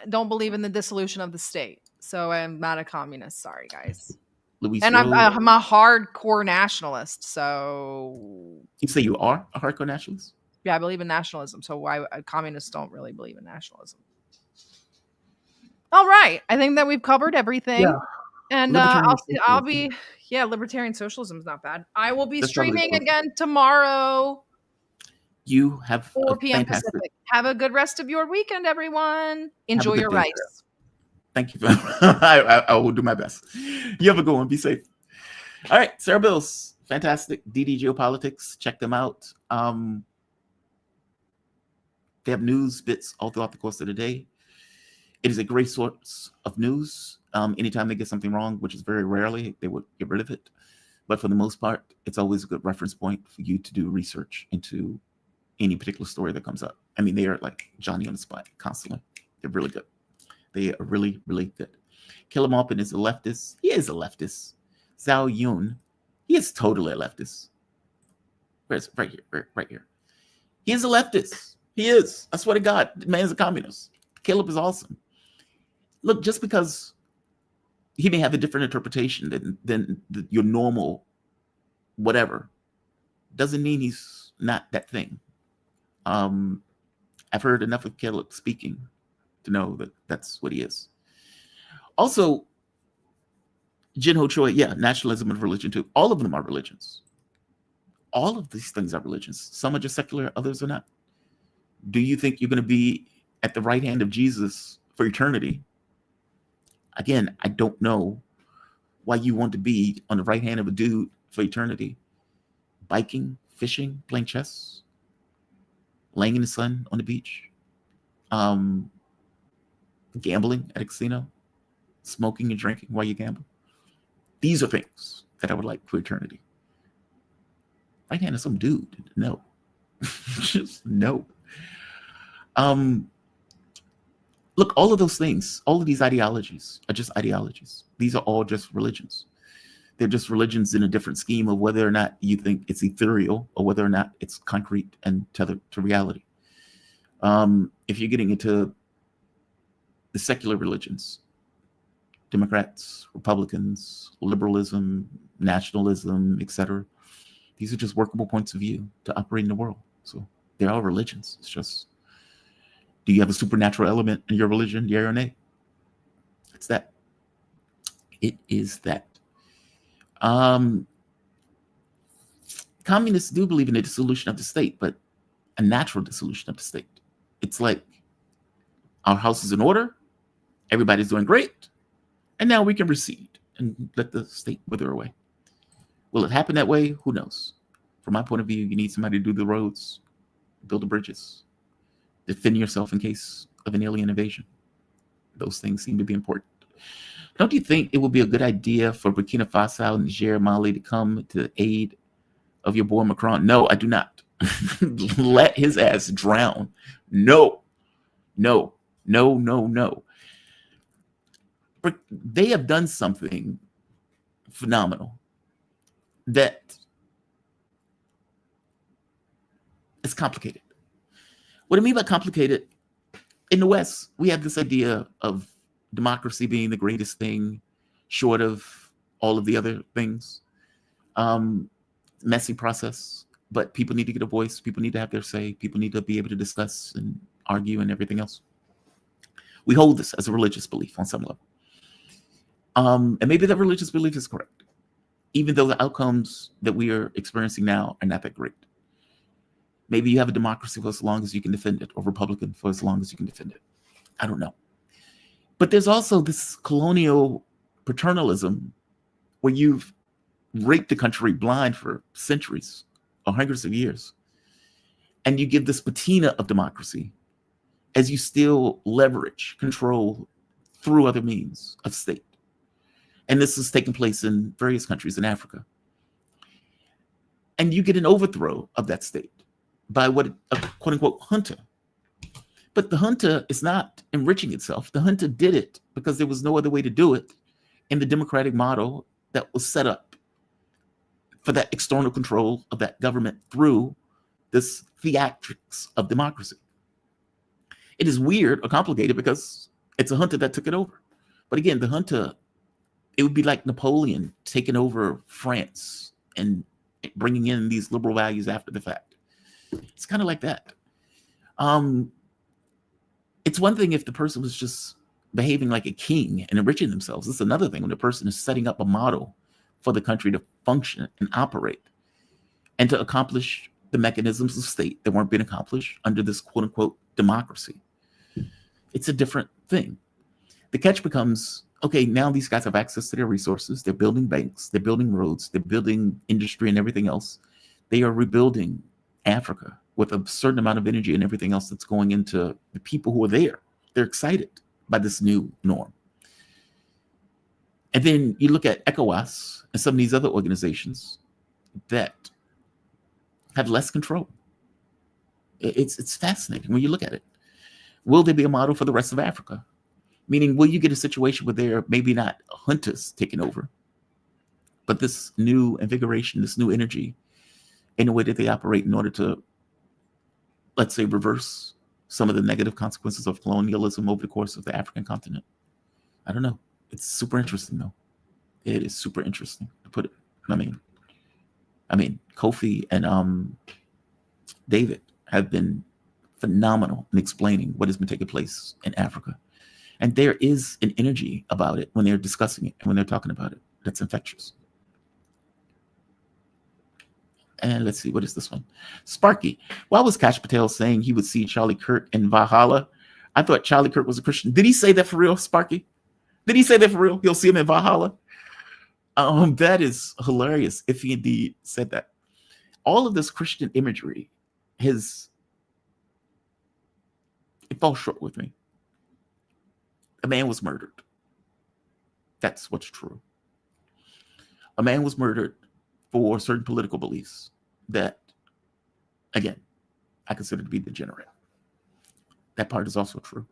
don't believe in the dissolution of the state. So I'm not a communist. Sorry, guys. Luis And Rose. I'm a hardcore nationalist. So You say you are a hardcore nationalist? yeah, I believe in nationalism. So why communists don't really believe in nationalism? All right, I think that we've covered everything. Yeah. And I'll be libertarian socialism is not bad. I will be streaming again tomorrow. You have 4 p.m. Pacific. Have a good rest of your weekend, everyone. Enjoy your rice. Thank you. I will do my best. You have a good one. Be safe. All right, Sarah Bills, fantastic. DD Geopolitics, check them out. They have news bits all throughout the course of the day. It is a great source of news. Anytime they get something wrong, which is very rarely, they would get rid of it. But for the most part, it's always a good reference point for you to do research into any particular story that comes up. I mean, they are like Johnny on the spot constantly. They're really good. They are really, really good. Caleb Malton is a leftist. He is a leftist. Zhao Yun, he is totally a leftist. Where's right here? Right here. He is a leftist. He is. I swear to God, the man's a communist. Caleb is awesome. Look, just because he may have a different interpretation than your normal whatever, doesn't mean he's not that thing. I've heard enough of Caleb speaking to know that that's what he is. Also, Jin Ho Choi, nationalism and religion too. All of them are religions. All of these things are religions. Some are just secular, others are not. Do you think you're going to be at the right hand of Jesus for eternity? Again, I don't know why you want to be on the right hand of a dude for eternity. Biking, fishing, playing chess, laying in the sun on the beach, gambling at a casino, smoking and drinking while you gamble. These are things that I would like for eternity. Right hand of some dude, no. Just no. Look, all of those things, all of these ideologies are just ideologies. These are all just religions. They're just religions in a different scheme of whether or not you think it's ethereal or whether or not it's concrete and tethered to reality. If you're getting into the secular religions, Democrats, Republicans, liberalism, nationalism, etc., these are just workable points of view to operate in the world. So they're all religions. It's just, do you have a supernatural element in your religion? Yeah or nay? It's that. It is that. Communists do believe in a dissolution of the state, but a natural dissolution of the state. It's like our house is in order, everybody's doing great, and now we can recede and let the state wither away. Will it happen that way? Who knows? From my point of view, you need somebody to do the roads, build the bridges, defend yourself in case of an alien invasion. Those things seem to be important. Don't you think it would be a good idea for Burkina Faso, Niger, Mali to come to the aid of your boy Macron? No, I do not. Let his ass drown. No. But they have done something phenomenal that is complicated. What I mean by complicated, in the West, we have this idea of democracy being the greatest thing, short of all of the other things. Messy process, but people need to get a voice. People need to have their say. People need to be able to discuss and argue and everything else. We hold this as a religious belief on some level. And maybe that religious belief is correct, even though the outcomes that we are experiencing now are not that great. Maybe you have a democracy for as long as you can defend it, or Republican for as long as you can defend it. I don't know. But there's also this colonial paternalism where you've raped the country blind for centuries or hundreds of years. And you give this patina of democracy as you still leverage control through other means of state. And this has taken place in various countries in Africa. And you get an overthrow of that state by what a quote unquote junta. But the junta is not enriching itself. The junta did it because there was no other way to do it in the democratic model that was set up for that external control of that government through this theatrics of democracy. It is weird or complicated because it's a junta that took it over. But again, the junta, it would be like Napoleon taking over France and bringing in these liberal values after the fact. It's kind of like that. It's one thing if the person was just behaving like a king and enriching themselves. It's another thing when the person is setting up a model for the country to function and operate and to accomplish the mechanisms of state that weren't being accomplished under this quote unquote democracy. It's a different thing. The catch becomes, okay, now these guys have access to their resources. They're building banks, they're building roads, they're building industry and everything else. They are rebuilding Africa with a certain amount of energy and everything else that's going into the people who are there. They're excited by this new norm. And then you look at ECOWAS and some of these other organizations that have less control. It's fascinating when you look at it. Will there be a model for the rest of Africa? Meaning, will you get a situation where there maybe not juntas taking over, but this new invigoration, this new energy in the way that they operate in order to, let's say, reverse some of the negative consequences of colonialism over the course of the African continent? I don't know. It's super interesting, though. It is super interesting to put it. I mean, Kofi and David have been phenomenal in explaining what has been taking place in Africa. And there is an energy about it when they're discussing it and when they're talking about it that's infectious. And let's see, what is this one? Sparky. Why was Kash Patel saying he would see Charlie Kirk in Valhalla? I thought Charlie Kirk was a Christian. Did he say that for real, Sparky? Did he say that for real? He'll see him in Valhalla? That is hilarious if he indeed said that. All of this Christian imagery, it falls short with me. A man was murdered. That's what's true. A man was murdered for certain political beliefs that, again, I consider to be degenerate. That part is also true.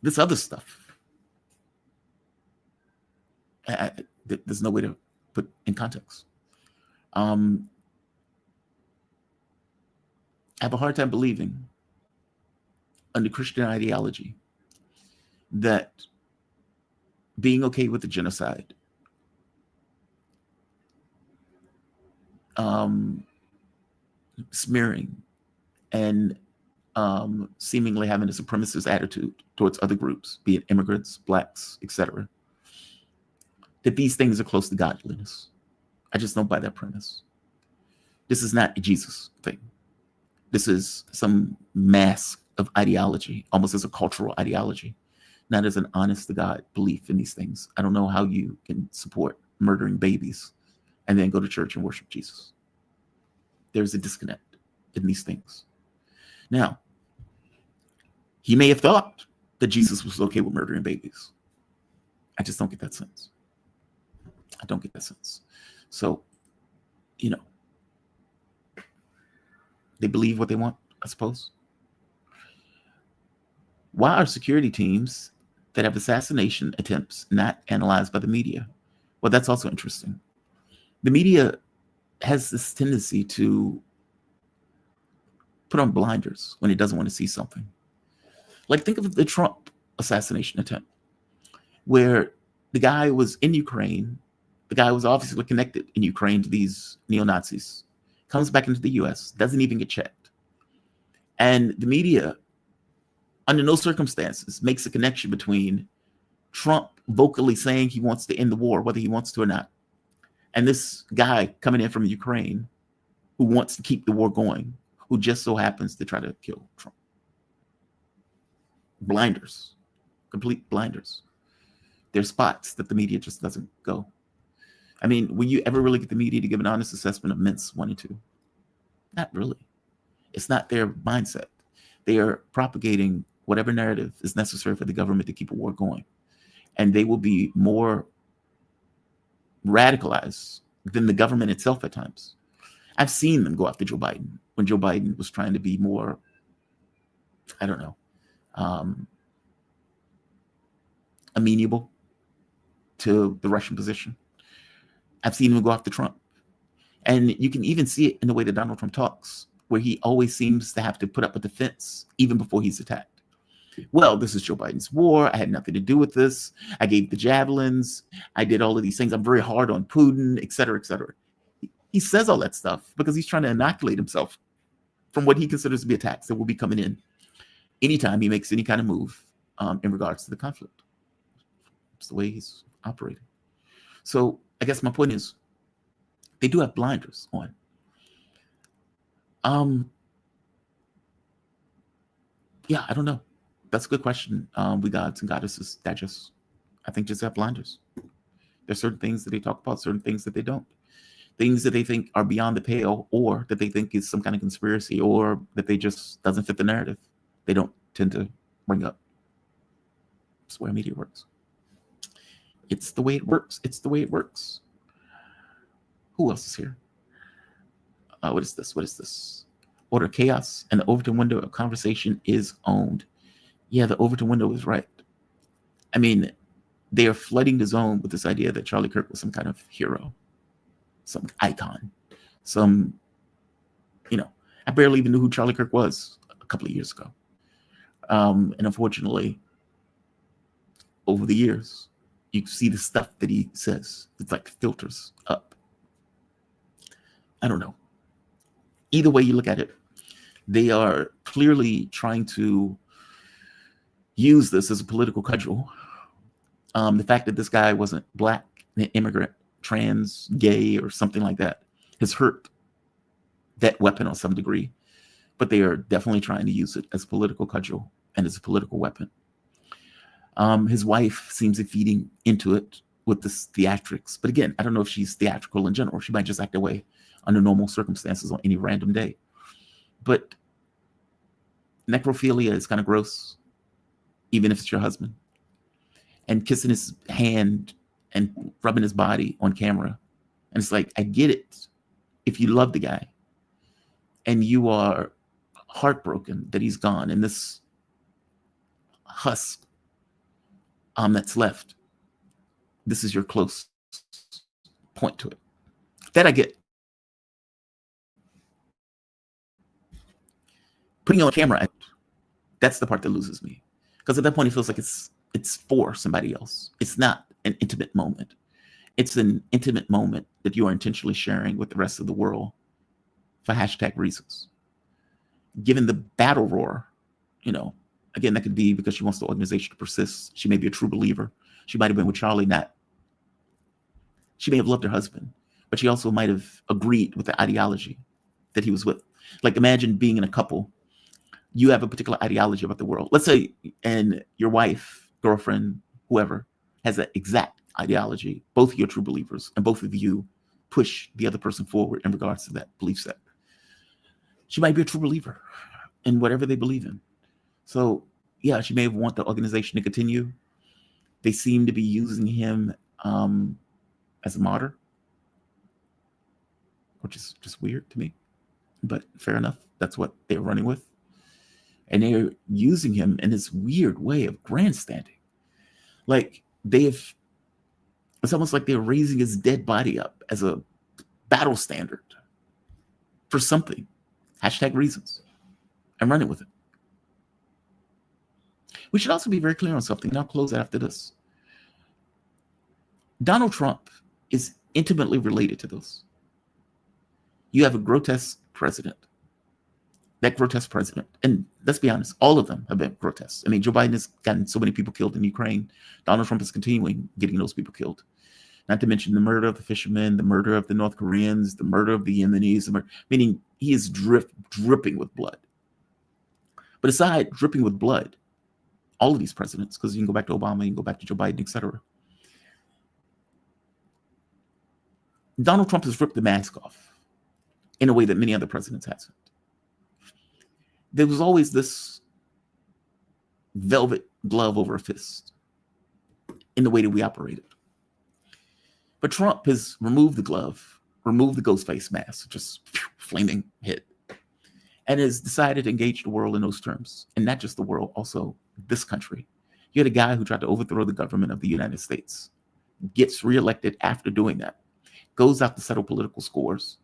This other stuff, there's no way to put in context. I have a hard time believing under Christian ideology that being okay with the genocide, smearing, and seemingly having a supremacist attitude towards other groups, be it immigrants, blacks, etc., that these things are close to godliness. I just don't buy that premise. This is not a Jesus thing. This is some mask of ideology, almost as a cultural ideology, not as an honest to God belief in these things. I don't know how you can support murdering babies and then go to church and worship Jesus. There's a disconnect in these things. Now, he may have thought that Jesus was okay with murdering babies. I just don't get that sense. I don't get that sense. So, they believe what they want, I suppose. Why are security teams that have assassination attempts not analyzed by the media? Well, that's also interesting. The media has this tendency to put on blinders when it doesn't want to see something. Like, think of the Trump assassination attempt, where the guy was in Ukraine. The guy was obviously connected in Ukraine to these neo-Nazis, comes back into the US, doesn't even get checked. And the media, under no circumstances, makes a connection between Trump vocally saying he wants to end the war, whether he wants to or not, and this guy coming in from Ukraine who wants to keep the war going, who just so happens to try to kill Trump. Blinders, complete blinders. There's spots that the media just doesn't go. I mean, will you ever really get the media to give an honest assessment of Mintz 1 and 2? Not really. It's not their mindset. They are propagating whatever narrative is necessary for the government to keep a war going. And they will be more radicalized than the government itself at times. I've seen them go after Joe Biden when Joe Biden was trying to be more, I don't know, amenable to the Russian position. I've seen them go after Trump. And you can even see it in the way that Donald Trump talks, where he always seems to have to put up a defense even before he's attacked. Well, this is Joe Biden's war. I had nothing to do with this. I gave the javelins. I did all of these things. I'm very hard on Putin, et cetera, et cetera. He says all that stuff because he's trying to inoculate himself from what he considers to be attacks that will be coming in anytime he makes any kind of move in regards to the conflict. It's the way he's operating. So I guess my point is, they do have blinders on. Yeah, I don't know. That's a good question. We gods and goddesses that just, I think, just have blinders. There's certain things that they talk about, certain things that they don't. Things that they think are beyond the pale, or that they think is some kind of conspiracy, or that they just doesn't fit the narrative. They don't tend to bring up. It's the way media works. It's the way it works. It's the way it works. Who else is here? What is this? What is this? Order chaos, and the Overton window of conversation is owned. Yeah, the Overton window is right. I mean, they are flooding the zone with this idea that Charlie Kirk was some kind of hero, some icon, some, I barely even knew who Charlie Kirk was a couple of years ago. And unfortunately, over the years, you see the stuff that he says. It's like filters up. I don't know. Either way you look at it, they are clearly trying to use this as a political cudgel. The fact that this guy wasn't black, an immigrant, trans, gay, or something like that has hurt that weapon on some degree. But they are definitely trying to use it as a political cudgel and as a political weapon. His wife seems to be feeding into it with this theatrics. But again, I don't know if she's theatrical in general. She might just act that way under normal circumstances on any random day. But necrophilia is kind of gross, even if it's your husband. And kissing his hand and rubbing his body on camera. And it's like, I get it. If you love the guy and you are heartbroken that he's gone, and this husk that's left, this is your close point to it. That I get. Putting on camera, that's the part that loses me. Because at that point, it feels like it's for somebody else. It's not an intimate moment. It's an intimate moment that you are intentionally sharing with the rest of the world for hashtag reasons. Given the battle roar, again, that could be because she wants the organization to persist. She may be a true believer. She might have been with Charlie, she may have loved her husband, but she also might have agreed with the ideology that he was with. Like, imagine being in a couple. You have a particular ideology about the world. Let's say, and your wife, girlfriend, whoever, has that exact ideology. Both of you are true believers, and both of you push the other person forward in regards to that belief set. She might be a true believer in whatever they believe in. So, yeah, she may have wanted the organization to continue. They seem to be using him as a martyr, which is just weird to me. But fair enough. That's what they're running with. And they're using him in this weird way of grandstanding. Like, it's almost like they're raising his dead body up as a battle standard for something. Hashtag reasons. I'm running with it. We should also be very clear on something, and I'll close after this. Donald Trump is intimately related to this. You have a grotesque president. That grotesque president, and let's be honest, all of them have been grotesque. I mean, Joe Biden has gotten so many people killed in Ukraine. Donald Trump is continuing getting those people killed. Not to mention the murder of the fishermen, the murder of the North Koreans, the murder of the Yemenis, meaning he is dripping with blood. But aside dripping with blood, all of these presidents, because you can go back to Obama, you can go back to Joe Biden, etc. Donald Trump has ripped the mask off in a way that many other presidents hasn't. There was always this velvet glove over a fist in the way that we operated. But Trump has removed the glove remove the ghost face mask, just flaming hit, and has decided to engage the world in those terms. And not just the world, also this country. You had a guy who tried to overthrow the government of the United States, gets reelected after doing that, goes out to settle political scores,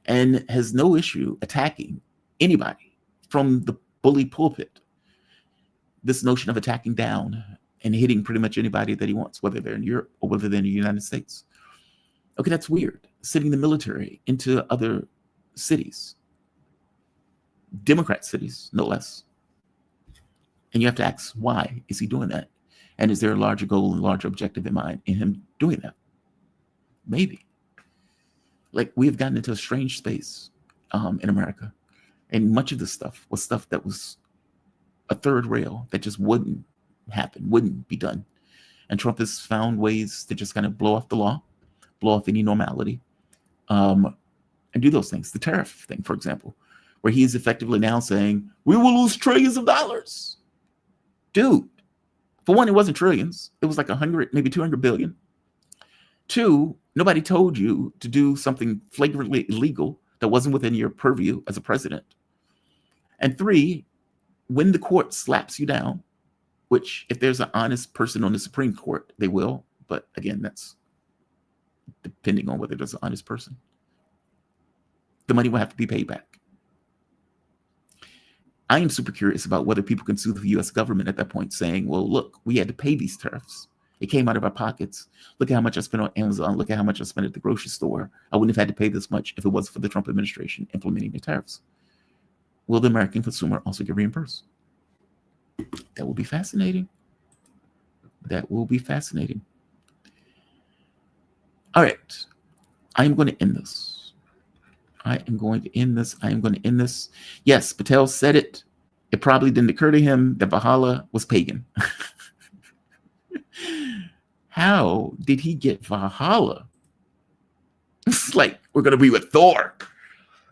and has no issue attacking anybody from the bully pulpit. This notion of attacking down and hitting pretty much anybody that he wants, whether they're in Europe or whether they're in the United States. Okay, that's weird. Sending the military into other cities, Democrat cities, no less. And you have to ask, why is he doing that? And is there a larger goal and larger objective in mind in him doing that? Maybe. Like, we have gotten into a strange space in America. And much of this stuff was stuff that was a third rail that just wouldn't happen, wouldn't be done. And Trump has found ways to just kind of blow off the law, blow off any normality, and do those things. The tariff thing, for example, where he's effectively now saying, we will lose trillions of dollars. Dude, for one, it wasn't trillions. It was like 100, maybe 200 billion. Two, nobody told you to do something flagrantly illegal that wasn't within your purview as a president. And three, when the court slaps you down, which if there's an honest person on the Supreme Court, they will. But again, that's depending on whether there's an honest person. The money will have to be paid back. I am super curious about whether people can sue the U.S. government at that point, saying, well, look, we had to pay these tariffs. It came out of our pockets. Look at how much I spent on Amazon. Look at how much I spent at the grocery store. I wouldn't have had to pay this much if it wasn't for the Trump administration implementing the tariffs. Will the American consumer also get reimbursed? That will be fascinating. That will be fascinating. All right. I am going to end this. I am going to end this. Yes, Patel said it. It probably didn't occur to him that Valhalla was pagan. How did he get Valhalla? It's like, we're going to be with Thor.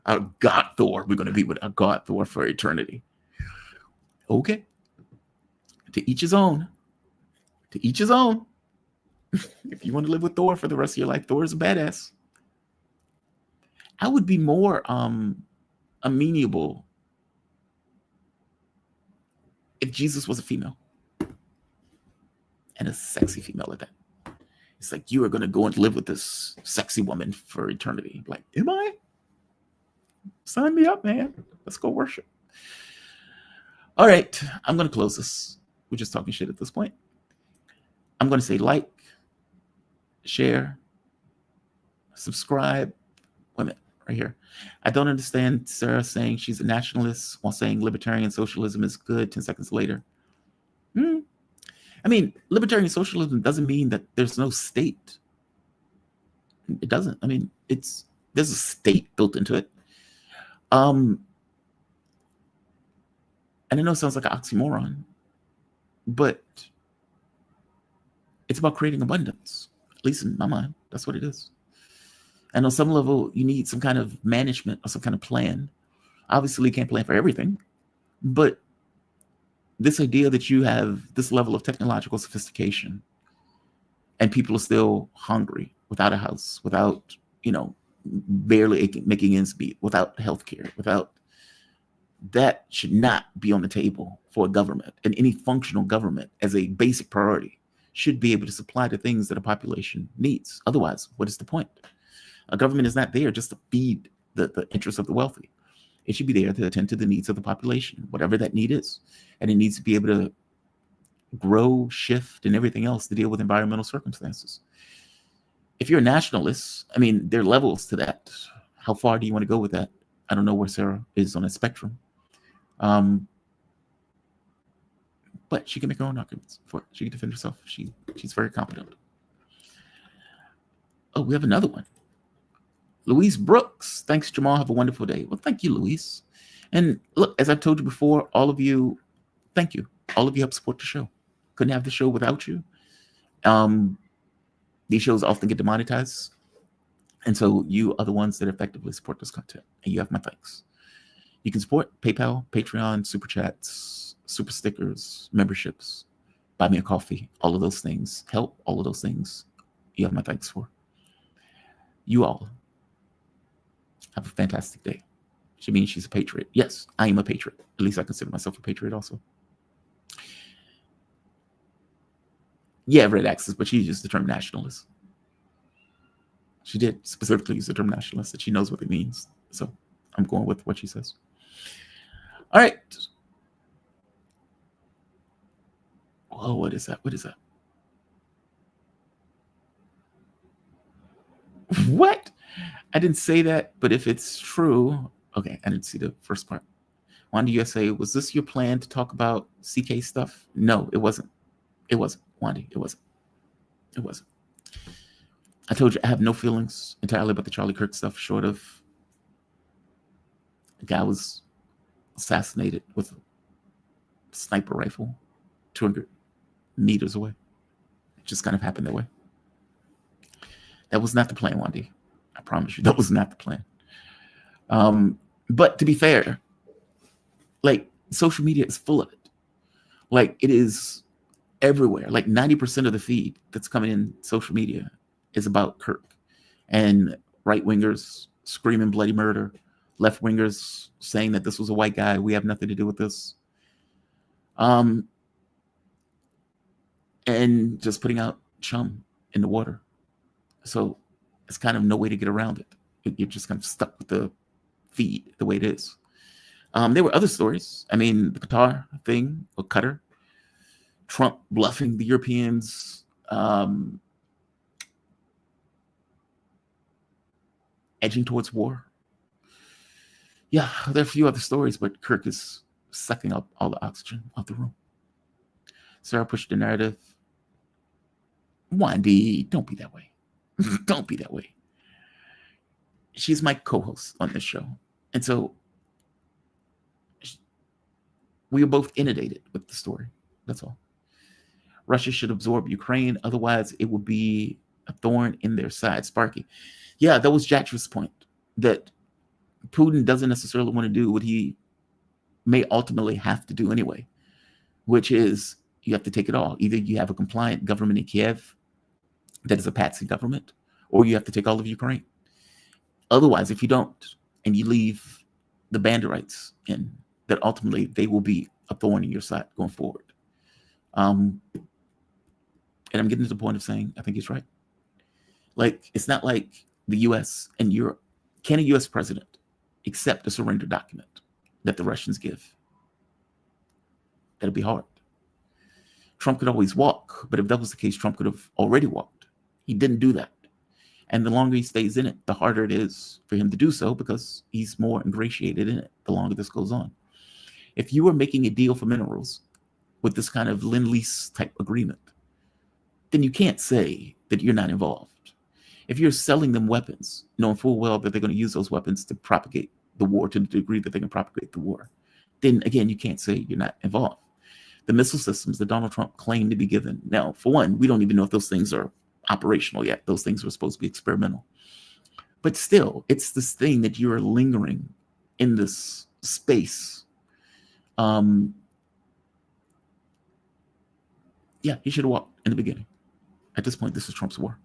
Our God Thor. We're going to be with our God Thor for eternity. Okay. To each his own. To each his own. If you want to live with Thor for the rest of your life, Thor is a badass. I would be more amenable if Jesus was a female. And a sexy female at that. It's like, you are going to go and live with this sexy woman for eternity. Like, am I? Sign me up, man. Let's go worship. All right. I'm going to close this. We're just talking shit at this point. I'm going to say like, share, subscribe. Wait a minute, right here. I don't understand Sarah saying she's a nationalist while saying libertarian socialism is good 10 seconds later. I mean, libertarian socialism doesn't mean that there's no state. It doesn't. I mean, there's a state built into it. And I know it sounds like an oxymoron, but it's about creating abundance. At least in my mind, that's what it is. And on some level, you need some kind of management or some kind of plan. Obviously, you can't plan for everything, but this idea that you have this level of technological sophistication and people are still hungry, without a house, without, barely making ends meet, without healthcare, that should not be on the table for a government. And any functional government, as a basic priority, should be able to supply the things that a population needs. Otherwise, what is the point? A government is not there just to feed the interests of the wealthy. It should be there to attend to the needs of the population, whatever that need is. And it needs to be able to grow, shift, and everything else to deal with environmental circumstances. If you're a nationalist, I mean, there are levels to that. How far do you want to go with that? I don't know where Sarah is on that spectrum. But she can make her own arguments for it. She can defend herself. She's very competent. Oh, we have another one. Louise Brooks. Thanks, Jamal. Have a wonderful day. Well, thank you, Louise. And look, as I've told you before, all of you, thank you. All of you help support the show. Couldn't have the show without you. These shows often get demonetized. And so you are the ones that effectively support this content. And you have my thanks. You can support PayPal, Patreon, Super Chats, Super Stickers, memberships, buy me a coffee, all of those things. Help, all of those things. You have my thanks for. You all Have a fantastic day. She means she's a patriot. Yes, I am a patriot. At least I consider myself a patriot also. Yeah, red axis, but she used the term nationalist. She did specifically use the term nationalist, that she knows what it means. So I'm going with what she says. All right. Oh, what is that? What is that? What? I didn't say that, but if it's true, okay, I didn't see the first part. Wanda USA, was this your plan to talk about CK stuff? No, it wasn't. It wasn't, Wanda. It wasn't. It wasn't. I told you I have no feelings entirely about the Charlie Kirk stuff, short of a guy was assassinated with a sniper rifle 200 meters away. It just kind of happened that way. That was not the plan, Wanda. I promise you, that was not the plan. But to be fair, like, social media is full of it. Like, it is everywhere. Like 90% of the feed that's coming in social media is about Kirk, and right-wingers screaming bloody murder, left-wingers saying that this was a white guy, we have nothing to do with this, and just putting out chum in the water. So it's kind of no way to get around it. You're just kind of stuck with the feed the way it is. There were other stories. I mean, the Qatar thing, or Qatar, Trump bluffing the Europeans, edging towards war. Yeah, there are a few other stories, but Kirk is sucking up all the oxygen out the room. Sarah pushed the narrative. Wandy, don't be that way. Don't be that way. She's my co-host on this show. And so we are both inundated with the story. That's all. Russia should absorb Ukraine. Otherwise, it will be a thorn in their side. Sparky. Yeah, that was Jack's point, that Putin doesn't necessarily want to do what he may ultimately have to do anyway, which is you have to take it all. Either you have a compliant government in Kiev that is a patsy government, or you have to take all of Ukraine. Otherwise, if you don't, and you leave the banderites in, that ultimately they will be a thorn in your side going forward. And I'm getting to the point of saying, I think he's right. Like, it's not like the US and Europe. Can a US president accept a surrender document that the Russians give? That'll be hard. Trump could always walk, but if that was the case, Trump could have already walked. He didn't do that. And the longer he stays in it, the harder it is for him to do so, because he's more ingratiated in it the longer this goes on. If you were making a deal for minerals with this kind of Lend-Lease type agreement, then you can't say that you're not involved. If you're selling them weapons, knowing full well that they're going to use those weapons to propagate the war to the degree that they can propagate the war, then again, you can't say you're not involved. The missile systems that Donald Trump claimed to be given. Now, for one, we don't even know if those things are operational yet. Those things were supposed to be experimental. But still, it's this thing that you're lingering in this space. Yeah, he should have walked in the beginning. At this point, this is Trump's war.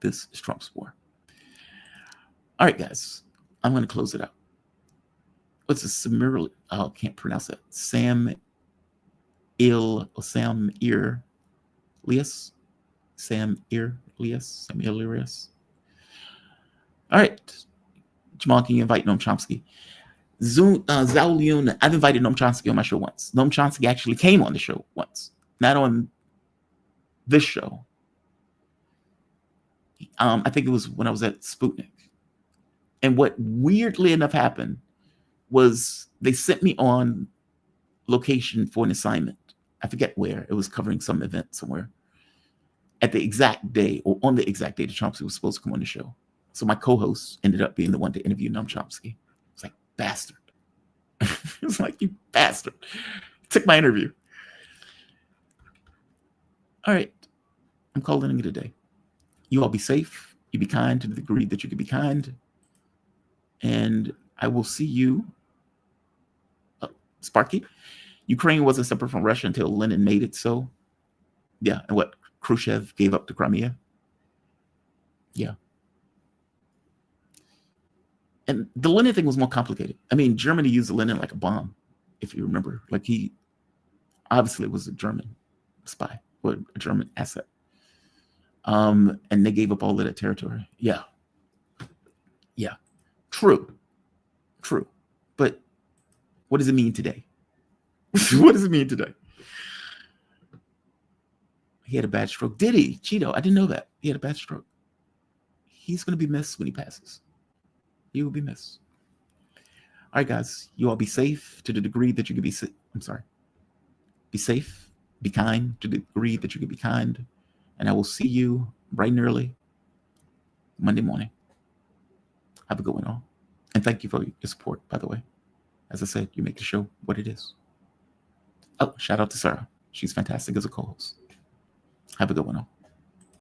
This is Trump's war. All right, guys, I'm going to close it out. What's this? Similarly, I can't pronounce it. Sam Elias. All right. Jamal, can you invite Noam Chomsky? Zhao Yun, I've invited Noam Chomsky on my show once. Noam Chomsky actually came on the show once. Not on this show. I think it was when I was at Sputnik. And what weirdly enough happened was they sent me on location for an assignment. I forget where. It was covering some event somewhere. At the exact day, or on the exact day that Chomsky was supposed to come on the show. So my co-host ended up being the one to interview Noam Chomsky. It's like, bastard. It's like, you bastard. Took my interview. All right. I'm calling it a day. You all be safe. You be kind to the degree that you can be kind. And I will see you. Sparky. Ukraine wasn't separate from Russia until Lenin made it so. Yeah. And what? Khrushchev gave up the Crimea. Yeah. And the Lenin thing was more complicated. I mean, Germany used Lenin like a bomb, if you remember. Like, he obviously was a German spy or a German asset. And they gave up all of that territory. Yeah. Yeah. True. But what does it mean today? What does it mean today? He had a bad stroke. Did he? Cheeto, I didn't know that. He had a bad stroke. He's going to be missed when he passes. He will be missed. All right, guys, you all be safe to the degree that you can be safe. I'm sorry. Be safe, be kind to the degree that you can be kind. And I will see you bright and early Monday morning. Have a good one, all. And thank you for your support, by the way. As I said, you make the show what it is. Oh, shout out to Sarah. She's fantastic as a co-host. Have a good one, all.